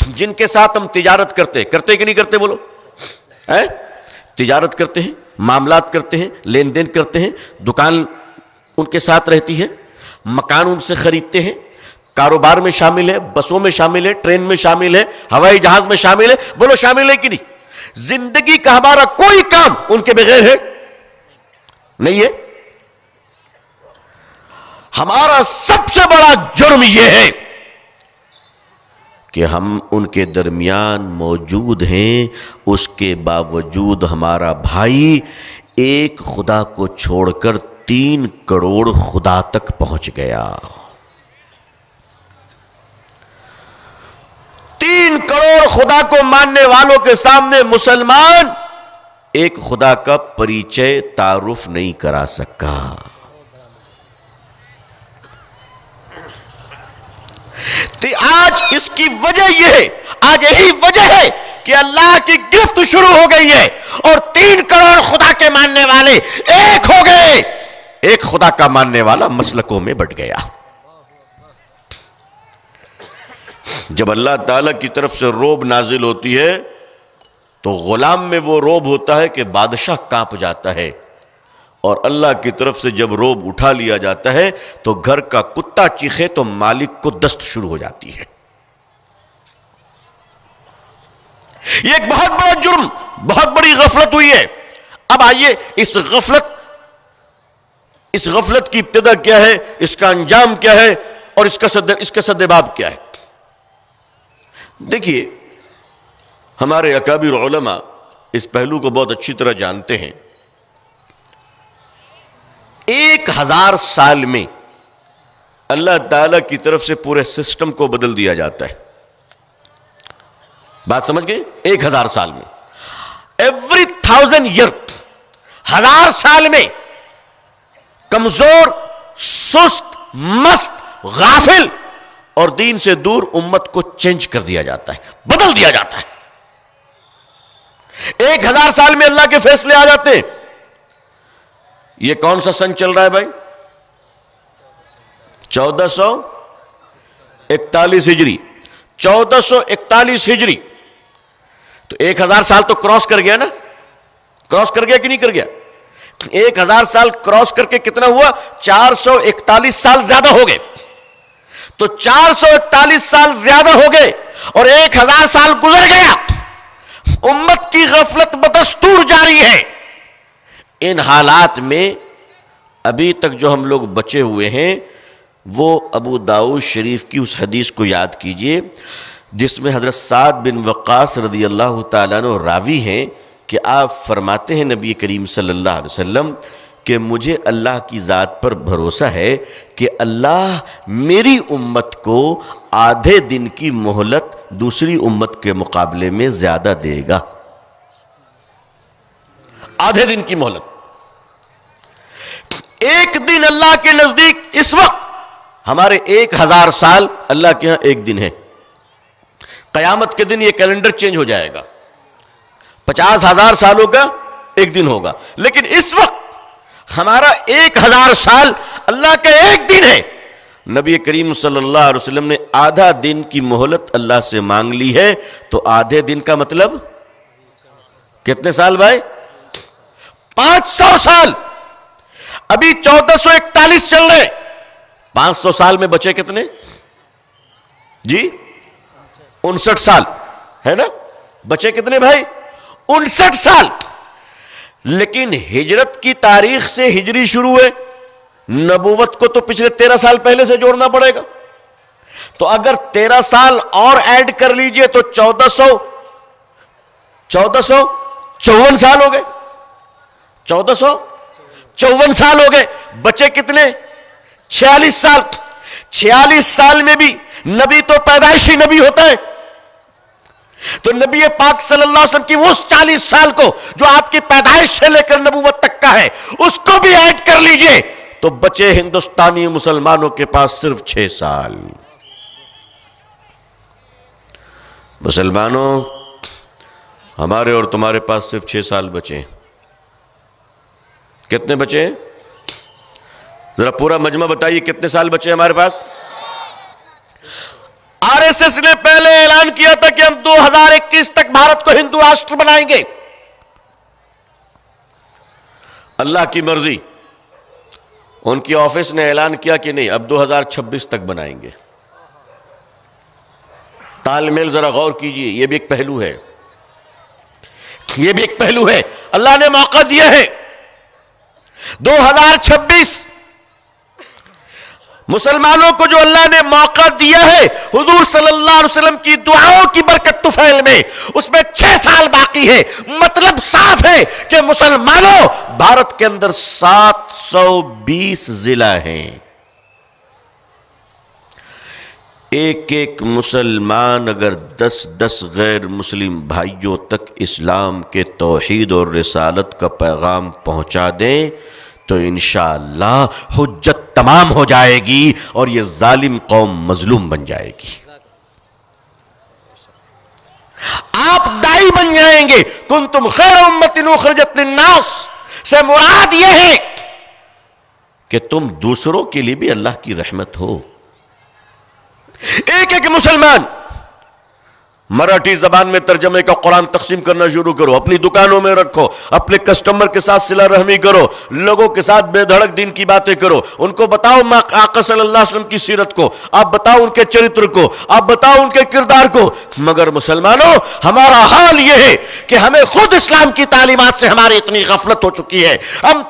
جن کے ساتھ ہم تجارت کرتے کہ نہیں کرتے؟ بولو. تجارت کرتے ہیں، معاملات کرتے ہیں، لین دین کرتے ہیں، دکان ان کے ساتھ رہتی ہے، مکان ان سے خریدتے ہیں، کاروبار میں شامل ہے، بسوں میں شامل ہے، ٹرین میں شامل ہے، ہوائی جہاز میں شامل ہے. بولو شامل ہے کہ نہیں؟ زندگی کا ہمارا کوئی کام ان کے بغیر ہے نہیں ہے. ہمارا سب سے بڑا جرم یہ ہے کہ ہم ان کے درمیان موجود ہیں، اس کے باوجود ہمارا بھائی ایک خدا کو چھوڑ کر 3 کروڑ خدا تک پہنچ گیا. 3 کروڑ خدا کو ماننے والوں کے سامنے مسلمان ایک خدا کا پریچے تعارف نہیں کرا سکا. تو آج اس کی وجہ یہ ہے، آج یہی وجہ ہے کہ اللہ کی گرفت شروع ہو گئی ہے اور 3 کروڑ خدا کے ماننے والے ایک ہو گئے. ایک خدا کا ماننے والا مسلکوں میں بٹ گیا. جب اللہ تعالیٰ کی طرف سے روب نازل ہوتی ہے تو غلام میں وہ روب ہوتا ہے کہ بادشاہ کانپ جاتا ہے، اور اللہ کی طرف سے جب روب اٹھا لیا جاتا ہے تو گھر کا کتا چیخے تو مالک کو دست شروع ہو جاتی ہے. یہ ایک بہت بڑا جرم، بہت بڑی غفلت ہوئی ہے. اب آئیے اس غفلت کی ابتدا کیا ہے، اس کا انجام کیا ہے، اور اس کا صد باب کیا ہے. دیکھیے ہمارے اکابر علماء اس پہلو کو بہت اچھی طرح جانتے ہیں. 1000 سال میں اللہ تعالی کی طرف سے پورے سسٹم کو بدل دیا جاتا ہے. بات سمجھ گئے؟ 1000 سال میں ایوری 1000 ایئر، 1000 سال میں کمزور، سست، مست، غافل اور دین سے دور امت کو چینج کر دیا جاتا ہے، بدل دیا جاتا ہے. 1000 سال میں اللہ کے فیصلے آ جاتے ہیں. یہ کون سا سن چل رہا ہے بھائی؟ 1441 ہجری. 1441 ہجری تو 1000 سال تو کراس کر گیا نا؟ کراس کر گیا کہ نہیں کر گیا؟ 1000 سال کراس کر کے کتنا ہوا؟ 441 سال زیادہ ہو گئے. تو 441 سال زیادہ ہو گئے اور 1000 سال گزر گیا. امت کی غفلت بدستور جاری ہے. ان حالات میں ابھی تک جو ہم لوگ بچے ہوئے ہیں وہ ابو داؤد شریف کی اس حدیث کو یاد کیجئے جس میں حضرت سعد بن وقاص رضی اللہ تعالیٰ عنہ راوی ہیں کہ آپ فرماتے ہیں نبی کریم صلی اللہ علیہ وسلم کہ مجھے اللہ کی ذات پر بھروسہ ہے کہ اللہ میری امت کو آدھے دن کی مہلت دوسری امت کے مقابلے میں زیادہ دے گا. آدھے دن کی مہلت. ایک دن اللہ کے نزدیک اس وقت ہمارے 1000 سال اللہ کے ہاں ایک دن ہے. قیامت کے دن یہ کیلنڈر چینج ہو جائے گا. 50,000 سالوں کا ایک دن ہوگا. لیکن اس وقت ہمارا 1000 سال اللہ کا ایک دن ہے. نبی کریم صلی اللہ علیہ وسلم نے آدھا دن کی مہلت اللہ سے مانگ لی ہے. تو آدھے دن کا مطلب کتنے سال بھائی؟ 500 سال. ابھی 1441 چل رہے. 500 سال میں بچے کتنے جی؟ 59 سال ہے نا؟ بچے کتنے بھائی؟ 59 سال. لیکن ہجرت کی تاریخ سے ہجری شروع ہے، نبوت کو تو پچھلے 13 سال پہلے سے جوڑنا پڑے گا. تو اگر 13 سال اور ایڈ کر لیجئے تو 1454 سال ہو گئے. 1454 سال ہو گئے. بچے کتنے؟ 46 سال. 46 سال میں بھی نبی تو پیدائشی نبی ہوتا ہے. تو نبی پاک صلی اللہ علیہ وسلم کی اس 40 سال کو جو آپ کی پیدائش سے لے کر نبوت تک کا ہے اس کو بھی ایڈ کر لیجئے تو بچے ہندوستانی مسلمانوں کے پاس صرف 6 سال. مسلمانوں ہمارے اور تمہارے پاس صرف 6 سال بچے. کتنے بچے؟ ذرا پورا مجمع بتائیے کتنے سال بچے ہمارے پاس؟ آر ایس ایس نے پہلے اعلان کیا تھا کہ ہم 2021 تک بھارت کو ہندو راشٹر بنائیں گے. اللہ کی مرضی ان کی آفس نے اعلان کیا کہ نہیں اب 2026 تک بنائیں گے. تال میل ذرا غور کیجئے. یہ بھی ایک پہلو ہے. یہ بھی ایک پہلو ہے. اللہ نے موقع دیا ہے 2026 مسلمانوں کو جو اللہ نے موقع دیا ہے حضور صلی اللہ علیہ وسلم کی دعاؤں کی برکت طفیل میں اس میں 6 سال باقی ہے. مطلب صاف ہے کہ مسلمانوں بھارت کے اندر 720 ضلع ہیں. ایک ایک مسلمان اگر 10 غیر مسلم بھائیوں تک اسلام کے توحید اور رسالت کا پیغام پہنچا دیں تو انشاءاللہ حجت تمام ہو جائے گی اور یہ ظالم قوم مظلوم بن جائے گی. آپ دائی بن جائیں گے. کنتم خیر امت اخرجت للناس سے مراد یہ ہے کہ تم دوسروں کے لیے بھی اللہ کی رحمت ہو. ایک ایک مسلمان مراٹھی زبان میں ترجمے کا قرآن تقسیم کرنا شروع کرو. اپنی دکانوں میں رکھو. اپنے کسٹمر کے ساتھ صلہ رحمی کرو. لوگوں کے ساتھ بے دھڑک دین کی باتیں کرو. ان کو بتاؤ آقا صلی اللہ علیہ وسلم کی سیرت کو. آپ بتاؤ ان کے چرتر کو. آپ بتاؤ ان کے کردار کو. مگر مسلمانوں ہمارا حال یہ ہے کہ ہمیں خود اسلام کی تعلیمات سے ہماری اتنی غفلت ہو چکی ہے. ہم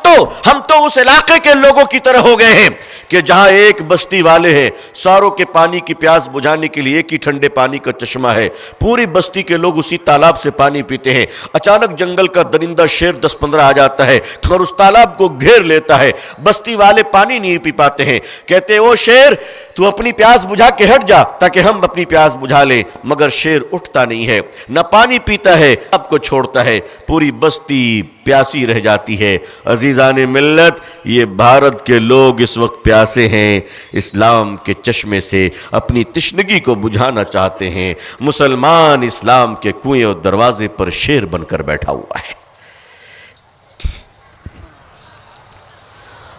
تو اس علاقے کے لوگوں کی طرح ہو گئے ہیں کہ جہاں ایک بستی والے ہیں، ساروں کے پانی کی پیاس بجھانے کے لیے ایک ہی ٹھنڈے پانی کا چشمہ ہے، پوری بستی کے لوگ اسی تالاب سے پانی پیتے ہیں، اچانک جنگل کا درندہ شیر 10-15 آ جاتا ہے اور اس تالاب کو گھیر لیتا ہے، بستی والے پانی نہیں پی پاتے ہیں، کہتے او شیر تو اپنی پیاس بجھا کے ہٹ جا تاکہ ہم اپنی پیاس بجھا لیں، مگر شیر اٹھتا نہیں ہے، نہ پانی پیتا ہے، اب کو چھوڑتا ہے، پوری بستی پیاسی رہ جاتی ہے۔ عزیزان ملت، یہ بھارت کے لوگ اس وقت پیاسے ہیں، اسلام کے چشمے سے اپنی تشنگی کو بجھانا چاہتے ہیں۔ مسلمان اسلام کے کنویں اور دروازے پر شیر بن کر بیٹھا ہوا ہے۔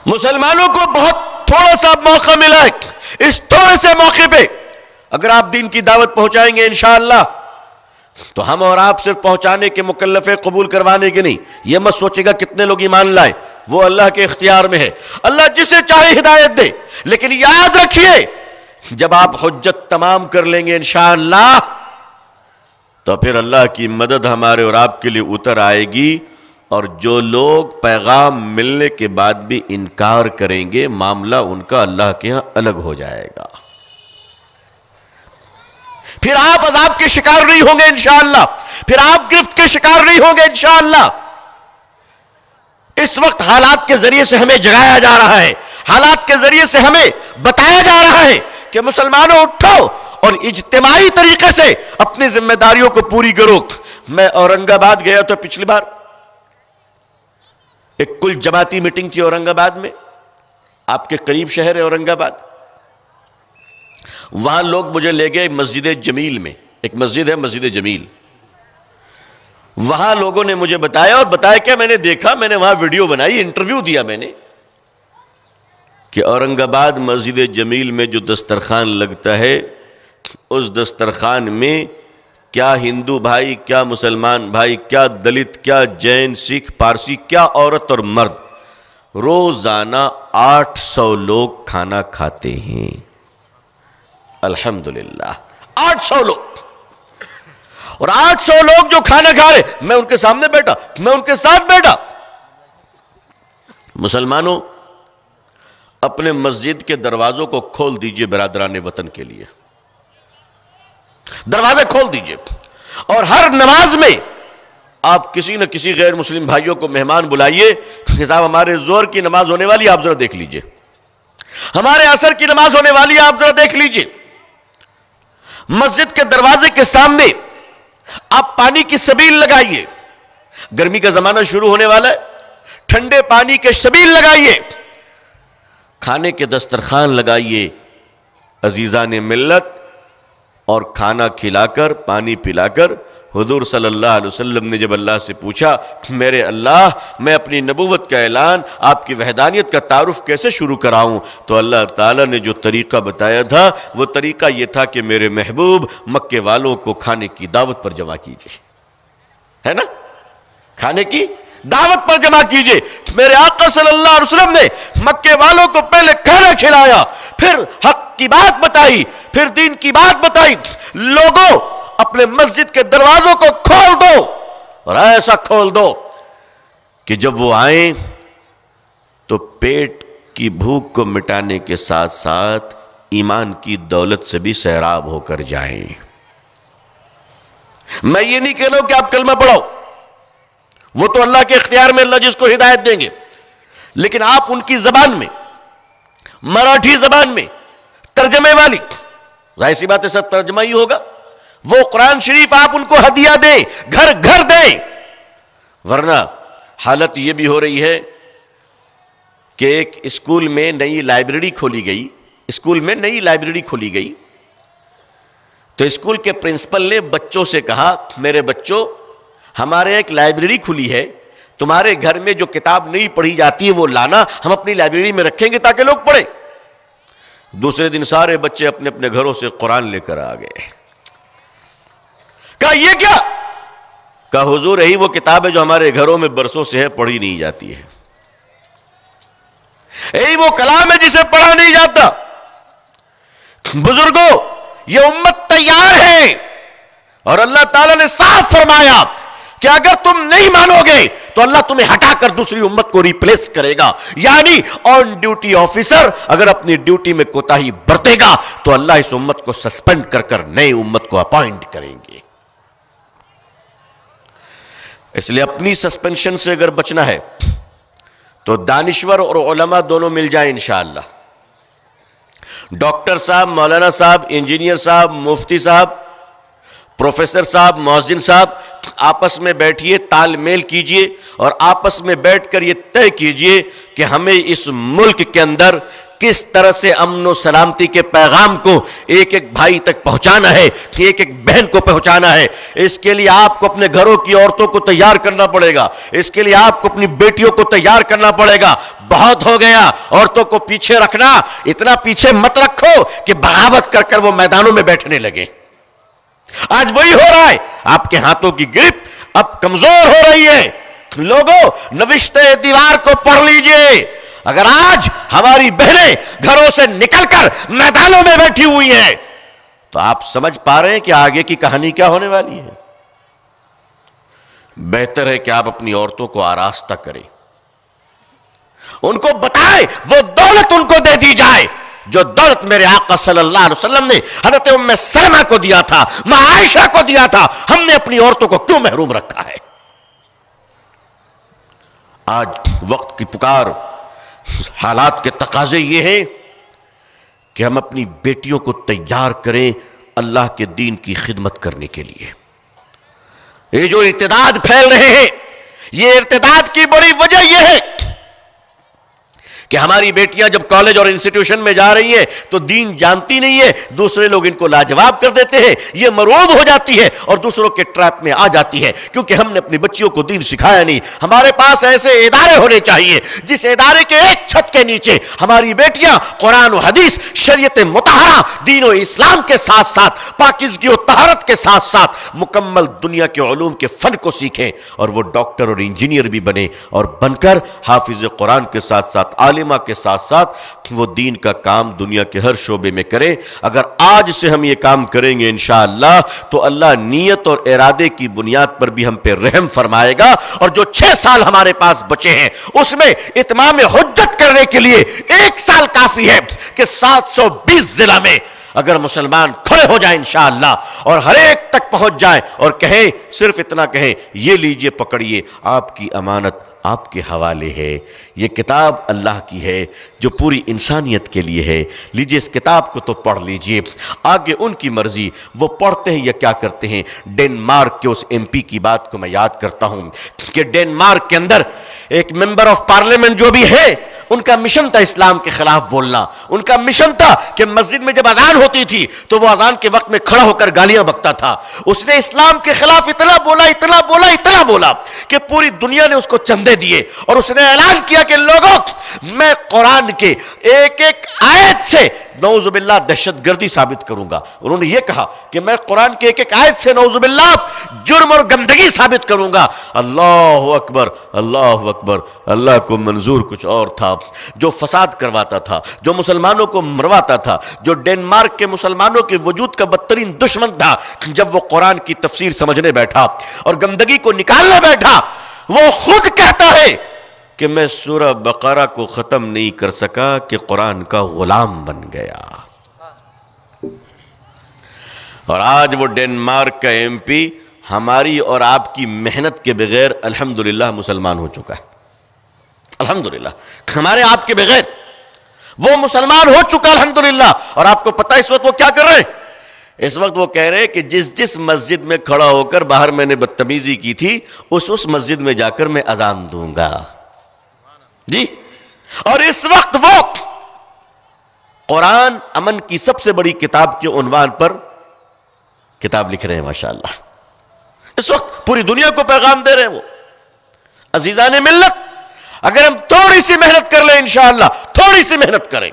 مسلمانوں کو بہت تھوڑا سا موقع ملا ہے، اس تھوڑے سے موقع پہ اگر آپ دین کی دعوت پہنچائیں گے انشاءاللہ تو ہم اور آپ صرف پہنچانے کے مکلف ہے، قبول کروانے کے نہیں۔ یہ مت سوچے گا کتنے لوگ ایمان لائے، وہ اللہ کے اختیار میں ہے، اللہ جسے چاہے ہدایت دے، لیکن یاد رکھیے جب آپ حجت تمام کر لیں گے انشاءاللہ تو پھر اللہ کی مدد ہمارے اور آپ کے لیے اتر آئے گی، اور جو لوگ پیغام ملنے کے بعد بھی انکار کریں گے معاملہ ان کا اللہ کے ہاں الگ ہو جائے گا، پھر آپ عذاب کے شکار نہیں ہوں گے انشاءاللہ، پھر آپ گرفت کے شکار نہیں ہوں گے انشاءاللہ۔ اس وقت حالات کے ذریعے سے ہمیں جگایا جا رہا ہے، حالات کے ذریعے سے ہمیں بتایا جا رہا ہے کہ مسلمانوں اٹھو اور اجتماعی طریقے سے اپنی ذمہ داریوں کو پوری کرو۔ میں اورنگ آباد گیا تو پچھلی بار ایک کل جماعتی میٹنگ تھی اورنگ آباد میں، آپ کے قریب شہر ہے اورنگ آباد، وہاں لوگ مجھے لے گئے مسجد جمیل میں، ایک مسجد ہے مسجد جمیل، وہاں لوگوں نے مجھے بتایا، اور بتایا کہ میں نے دیکھا، میں نے وہاں ویڈیو بنائی، انٹرویو دیا میں نے، کہ اورنگ آباد مسجد جمیل میں جو دسترخوان لگتا ہے اس دسترخوان میں کیا ہندو بھائی، کیا مسلمان بھائی، کیا دلت، کیا جین، سکھ، پارسی، کیا عورت اور مرد، روزانہ 800 لوگ کھانا کھاتے ہیں، الحمدللہ 800 لوگ، اور 800 لوگ جو کھانا کھا رہے، میں ان کے سامنے بیٹھا، میں ان کے ساتھ بیٹھا۔ مسلمانوں اپنے مسجد کے دروازوں کو کھول دیجئے برادران وطن کے لیے، دروازے کھول دیجئے، اور ہر نماز میں آپ کسی نہ کسی غیر مسلم بھائیوں کو مہمان بلائیے کہ صاحب ہمارے ظہر کی نماز ہونے والی، آپ ذرا دیکھ لیجئے، ہمارے عصر کی نماز ہونے والی، آپ ذرا دیکھ لیجئے۔ مسجد کے دروازے کے سامنے آپ پانی کی سبیل لگائیے، گرمی کا زمانہ شروع ہونے والا ہے، ٹھنڈے پانی کے سبیل لگائیے، کھانے کے دسترخوان لگائیے، عزیزان ملت، اور کھانا کھلا کر پانی پلا کر حضور صلی اللہ علیہ وسلم نے جب اللہ سے پوچھا میرے اللہ میں اپنی نبوت کا اعلان، آپ کی وحدانیت کا تعارف کیسے شروع کراؤں، تو اللہ تعالیٰ نے جو طریقہ بتایا تھا وہ طریقہ یہ تھا کہ میرے محبوب مکے والوں کو کھانے کی دعوت پر جمع کیجئے، ہے نا، کھانے کی دعوت پر جمع کیجئے۔ میرے آقا صلی اللہ علیہ وسلم نے مکے والوں کو پہلے کھانا کھلایا، پھر حق کی بات بتائی، پھر دین کی بات بتائی، لوگوں اپنے مسجد کے دروازوں کو کھول دو، اور ایسا کھول دو کہ جب وہ آئیں تو پیٹ کی بھوک کو مٹانے کے ساتھ ساتھ ایمان کی دولت سے بھی سیراب ہو کر جائیں۔ میں یہ نہیں کہہ رہا کہ آپ کلمہ پڑھو، وہ تو اللہ کے اختیار میں، اللہ جس کو ہدایت دیں گے، لیکن آپ ان کی زبان میں، مراٹھی زبان میں ترجمے والی، ظاہر سی بات ہے سب ترجمہ ہی ہوگا، وہ قرآن شریف آپ ان کو ہدیہ دیں، گھر گھر دیں، ورنہ حالت یہ بھی ہو رہی ہے کہ ایک اسکول میں نئی لائبریری کھولی گئی، تو اسکول کے پرنسپل نے بچوں سے کہا میرے بچوں ہمارے ایک لائبریری کھلی ہے، تمہارے گھر میں جو کتاب نہیں پڑھی جاتی ہے وہ لانا، ہم اپنی لائبریری میں رکھیں گے تاکہ لوگ پڑھیں۔ دوسرے دن سارے بچے اپنے اپنے گھروں سے قرآن لے کر آ گئے۔ کہا یہ کیا؟ کہا حضور یہی وہ کتاب ہے جو ہمارے گھروں میں برسوں سے ہے، پڑھی نہیں جاتی ہے، یہی وہ کلام ہے جسے پڑھا نہیں جاتا۔ بزرگوں یہ امت تیار ہے، اور اللہ تعالیٰ نے صاف فرمایا کہ اگر تم نہیں مانو گے تو اللہ تمہیں ہٹا کر دوسری امت کو ریپلیس کرے گا. یعنی آن ڈیوٹی آفیسر اگر اپنی ڈیوٹی میں کوتاہی برتے گا تو اللہ اس امت کو سسپینڈ کر کر نئی امت کو اپوائنٹ کریں گے. اس لیے اپنی سسپینشن سے اگر بچنا ہے تو دانشور اور علماء دونوں مل جائیں انشاءاللہ. ڈاکٹر صاحب، مولانا صاحب، انجینئر صاحب، مفتی صاحب، پروفیسر صاحب، مؤذن صاحب آپس میں بیٹھیے، تال میل کیجئے اور آپس میں بیٹھ کر یہ طے کیجئے کہ ہمیں اس ملک کے اندر کس طرح سے امن و سلامتی کے پیغام کو ایک ایک بھائی تک پہنچانا ہے، ایک ایک بہن کو پہنچانا ہے. اس کے لیے آپ کو اپنے گھروں کی عورتوں کو تیار کرنا پڑے گا. اس کے لیے آپ کو اپنی بیٹیوں کو تیار کرنا پڑے گا. بہت ہو گیا عورتوں کو پیچھے رکھنا، اتنا پیچھے مت رکھو کہ بغاوت کر کر وہ میدانوں میں بیٹھنے لگے. آج وہی ہو رہا ہے. آپ کے ہاتھوں کی گرپ اب کمزور ہو رہی ہے. لوگوں نوشتے دیوار کو پڑھ لیجئے. اگر آج ہماری بہنیں گھروں سے نکل کر میدانوں میں بیٹھی ہوئی ہیں تو آپ سمجھ پا رہے ہیں کہ آگے کی کہانی کیا ہونے والی ہے. بہتر ہے کہ آپ اپنی عورتوں کو آراستہ کریں، ان کو بتائیں، وہ دولت ان کو دے دی جائے جو دولت میرے آقا صلی اللہ علیہ وسلم نے حضرت ام سلمہ کو دیا تھا، ماں عائشہ کو دیا تھا. ہم نے اپنی عورتوں کو کیوں محروم رکھا ہے؟ آج وقت کی پکار، حالات کے تقاضے یہ ہیں کہ ہم اپنی بیٹیوں کو تیار کریں اللہ کے دین کی خدمت کرنے کے لیے. یہ جو ارتداد پھیل رہے ہیں، یہ ارتداد کی بڑی وجہ یہ ہے کہ ہماری بیٹیاں جب کالج اور انسٹیٹیوشن میں جا رہی ہیں تو دین جانتی نہیں ہے، دوسرے لوگ ان کو لاجواب کر دیتے ہیں، یہ مروب ہو جاتی ہے اور دوسروں کے ٹریپ میں آ جاتی ہے کیونکہ ہم نے اپنی بچیوں کو دین سکھایا نہیں. ہمارے پاس ایسے ادارے ہونے چاہیے جس ادارے کے ایک چھت کے نیچے ہماری بیٹیاں قرآن و حدیث، شریعت مطہرہ، دین و اسلام کے ساتھ ساتھ پاکیزگی و طہارت کے ساتھ ساتھ مکمل دنیا کے علوم کے فن کو سیکھیں اور وہ ڈاکٹر اور انجینئر بھی بنے اور بن کر حافظ قرآن کے ساتھ ساتھ عالمہ کے ساتھ ساتھ وہ دین کا کام دنیا کے ہر شعبے میں کرے. اگر آج سے ہم یہ کام کریں گے انشاءاللہ تو اللہ نیت اور ارادے کی بنیاد پر بھی ہم پہ رحم فرمائے گا. اور جو 6 سال ہمارے پاس بچے ہیں اس میں اتمام حجت کرنے کے لیے 1 سال کافی ہے کہ 720 ضلع میں اگر مسلمان کھڑے ہو جائیں انشاءاللہ اور ہر ایک تک پہنچ جائیں اور کہیں، صرف اتنا کہیں، یہ لیجئے پکڑیے، آپ کی امانت آپ کے حوالے ہے، یہ کتاب اللہ کی ہے جو پوری انسانیت کے لیے ہے، لیجئے اس کتاب کو تو پڑھ لیجئے. آگے ان کی مرضی، وہ پڑھتے ہیں یا کیا کرتے ہیں. ڈینمارک کے اس ایم پی کی بات کو میں یاد کرتا ہوں کہ ڈینمارک کے اندر ایک ممبر آف پارلیمنٹ جو بھی ہے، ان کا مشن تھا اسلام کے خلاف بولنا. ان کا مشن تھا کہ مسجد میں جب اذان ہوتی تھی تو وہ اذان کے وقت میں کھڑا ہو کر گالیاں بکتا تھا. اس نے اسلام کے خلاف اتنا بولا کہ پوری دنیا نے اس کو چندے دیے اور اس نے اعلان کیا کہ لوگوں، میں قرآن کے ایک ایک آیت سے نعوذ باللہ دہشت گردی ثابت کروں گا. انہوں نے یہ کہا کہ میں قرآن کے ایک ایک آیت سے نعوذ باللہ جرم اور گندگی ثابت کروں گا. اللہ اکبر، اللہ اکبر. اللہ کو منظور کچھ اور تھا. جو فساد کرواتا تھا، جو مسلمانوں کو مرواتا تھا، جو ڈینمارک کے مسلمانوں کے وجود کا بدترین دشمن تھا، جب وہ قرآن کی تفسیر سمجھنے بیٹھا اور گندگی کو نکالنے بیٹھا، وہ خود کہتا ہے کہ میں سورہ بقرہ کو ختم نہیں کر سکا کہ قرآن کا غلام بن گیا. اور آج وہ ڈینمارک کا ایم پی ہماری اور آپ کی محنت کے بغیر الحمدللہ مسلمان ہو چکا ہے. الحمدللہ ہمارے آپ کے بغیر وہ مسلمان ہو چکا الحمدللہ. اور آپ کو پتہ اس وقت وہ کیا کر رہے ہیں؟ اس وقت وہ کہہ رہے ہیں کہ جس مسجد میں کھڑا ہو کر باہر میں نے بدتمیزی کی تھی اس مسجد میں جا کر میں اذان دوں گا. جی، اور اس وقت وہ قرآن امن کی سب سے بڑی کتاب کے عنوان پر کتاب لکھ رہے ہیں. ماشاءاللہ اس وقت پوری دنیا کو پیغام دے رہے ہیں وہ. عزیزان ملت، اگر ہم تھوڑی سی محنت کر لیں انشاءاللہ، تھوڑی سی محنت کریں.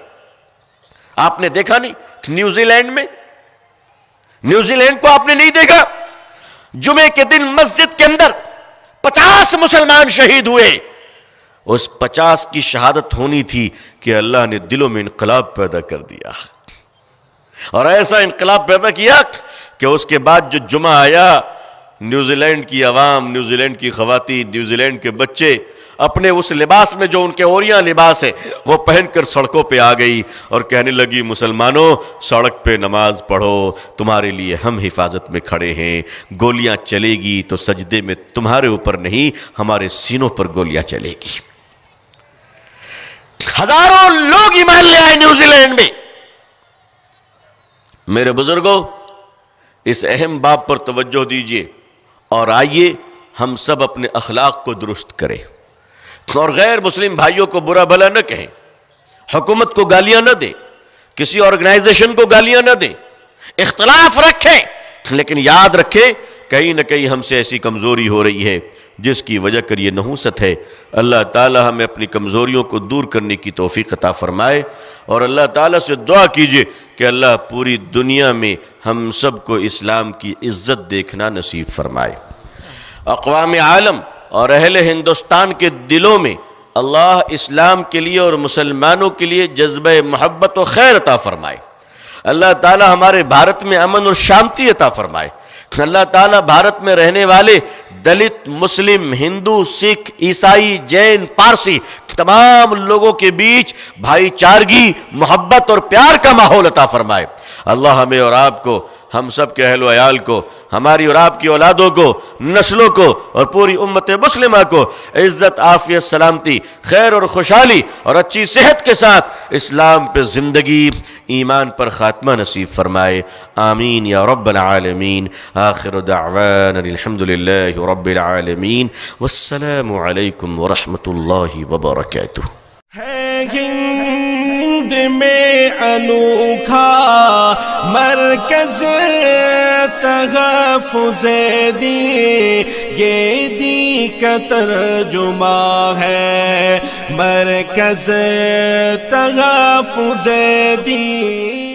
آپ نے دیکھا نہیں نیوزی لینڈ کو آپ نے نہیں دیکھا؟ جمعے کے دن مسجد کے اندر 50 مسلمان شہید ہوئے. اس 50 کی شہادت ہونی تھی کہ اللہ نے دلوں میں انقلاب پیدا کر دیا، اور ایسا انقلاب پیدا کیا کہ اس کے بعد جو جمعہ آیا نیوزی لینڈ کی عوام، نیوزی لینڈ کی خواتین، نیوزی لینڈ کے بچے اپنے اس لباس میں جو ان کے اوریاں لباس ہے وہ پہن کر سڑکوں پہ آ گئی اور کہنے لگی مسلمانوں سڑک پہ نماز پڑھو، تمہارے لیے ہم حفاظت میں کھڑے ہیں، گولیاں چلے گی تو سجدے میں تمہارے اوپر نہیں ہمارے سینوں پر گولیاں چلے گی۔ ہزاروں لوگ ایمان لے آئے نیوزی لینڈ میں۔ میرے بزرگوں، اس اہم باب پر توجہ دیجئے اور آئیے ہم سب اپنے اخلاق کو درست کریں اور غیر مسلم بھائیوں کو برا بھلا نہ کہیں، حکومت کو گالیاں نہ دیں، کسی آرگنائزیشن کو گالیاں نہ دیں، اختلاف رکھیں، لیکن یاد رکھیں کہیں نہ کہیں ہم سے ایسی کمزوری ہو رہی ہے جس کی وجہ کر یہ نحوست ہے۔ اللہ تعالی ہمیں اپنی کمزوریوں کو دور کرنے کی توفیق عطا فرمائے، اور اللہ تعالیٰ سے دعا کیجئے کہ اللہ پوری دنیا میں ہم سب کو اسلام کی عزت دیکھنا نصیب فرمائے۔ اقوام عالم اور اہل ہندوستان کے دلوں میں اللہ اسلام کے لیے اور مسلمانوں کے لیے جذبہ محبت و خیر عطا فرمائے۔ اللہ تعالیٰ ہمارے بھارت میں امن اور شانتی عطا فرمائے۔ اللہ تعالیٰ بھارت میں رہنے والے دلت، مسلم، ہندو، سکھ، عیسائی، جین، پارسی تمام لوگوں کے بیچ بھائی چارگی، محبت اور پیار کا ماحول عطا فرمائے۔ اللہ ہمیں اور آپ کو، ہم سب کے اہل و عیال کو، ہماری اور آپ کی اولادوں کو، نسلوں کو اور پوری امت مسلمہ کو عزت، عافیت، سلامتی، خیر اور خوشحالی اور اچھی صحت کے ساتھ اسلام پہ زندگی، ایمان پر خاتمہ نصیب فرمائے۔ آمین یا رب العالمین۔ آخر دعوانا الحمدللہ رب العالمین، والسلام علیکم ورحمۃ اللہ وبرکاتہ۔ ہے ہند میں انوکھا مرکز تحفظ دین، یہ دین کا ترجمہ ہے مرکز تحفظ دین۔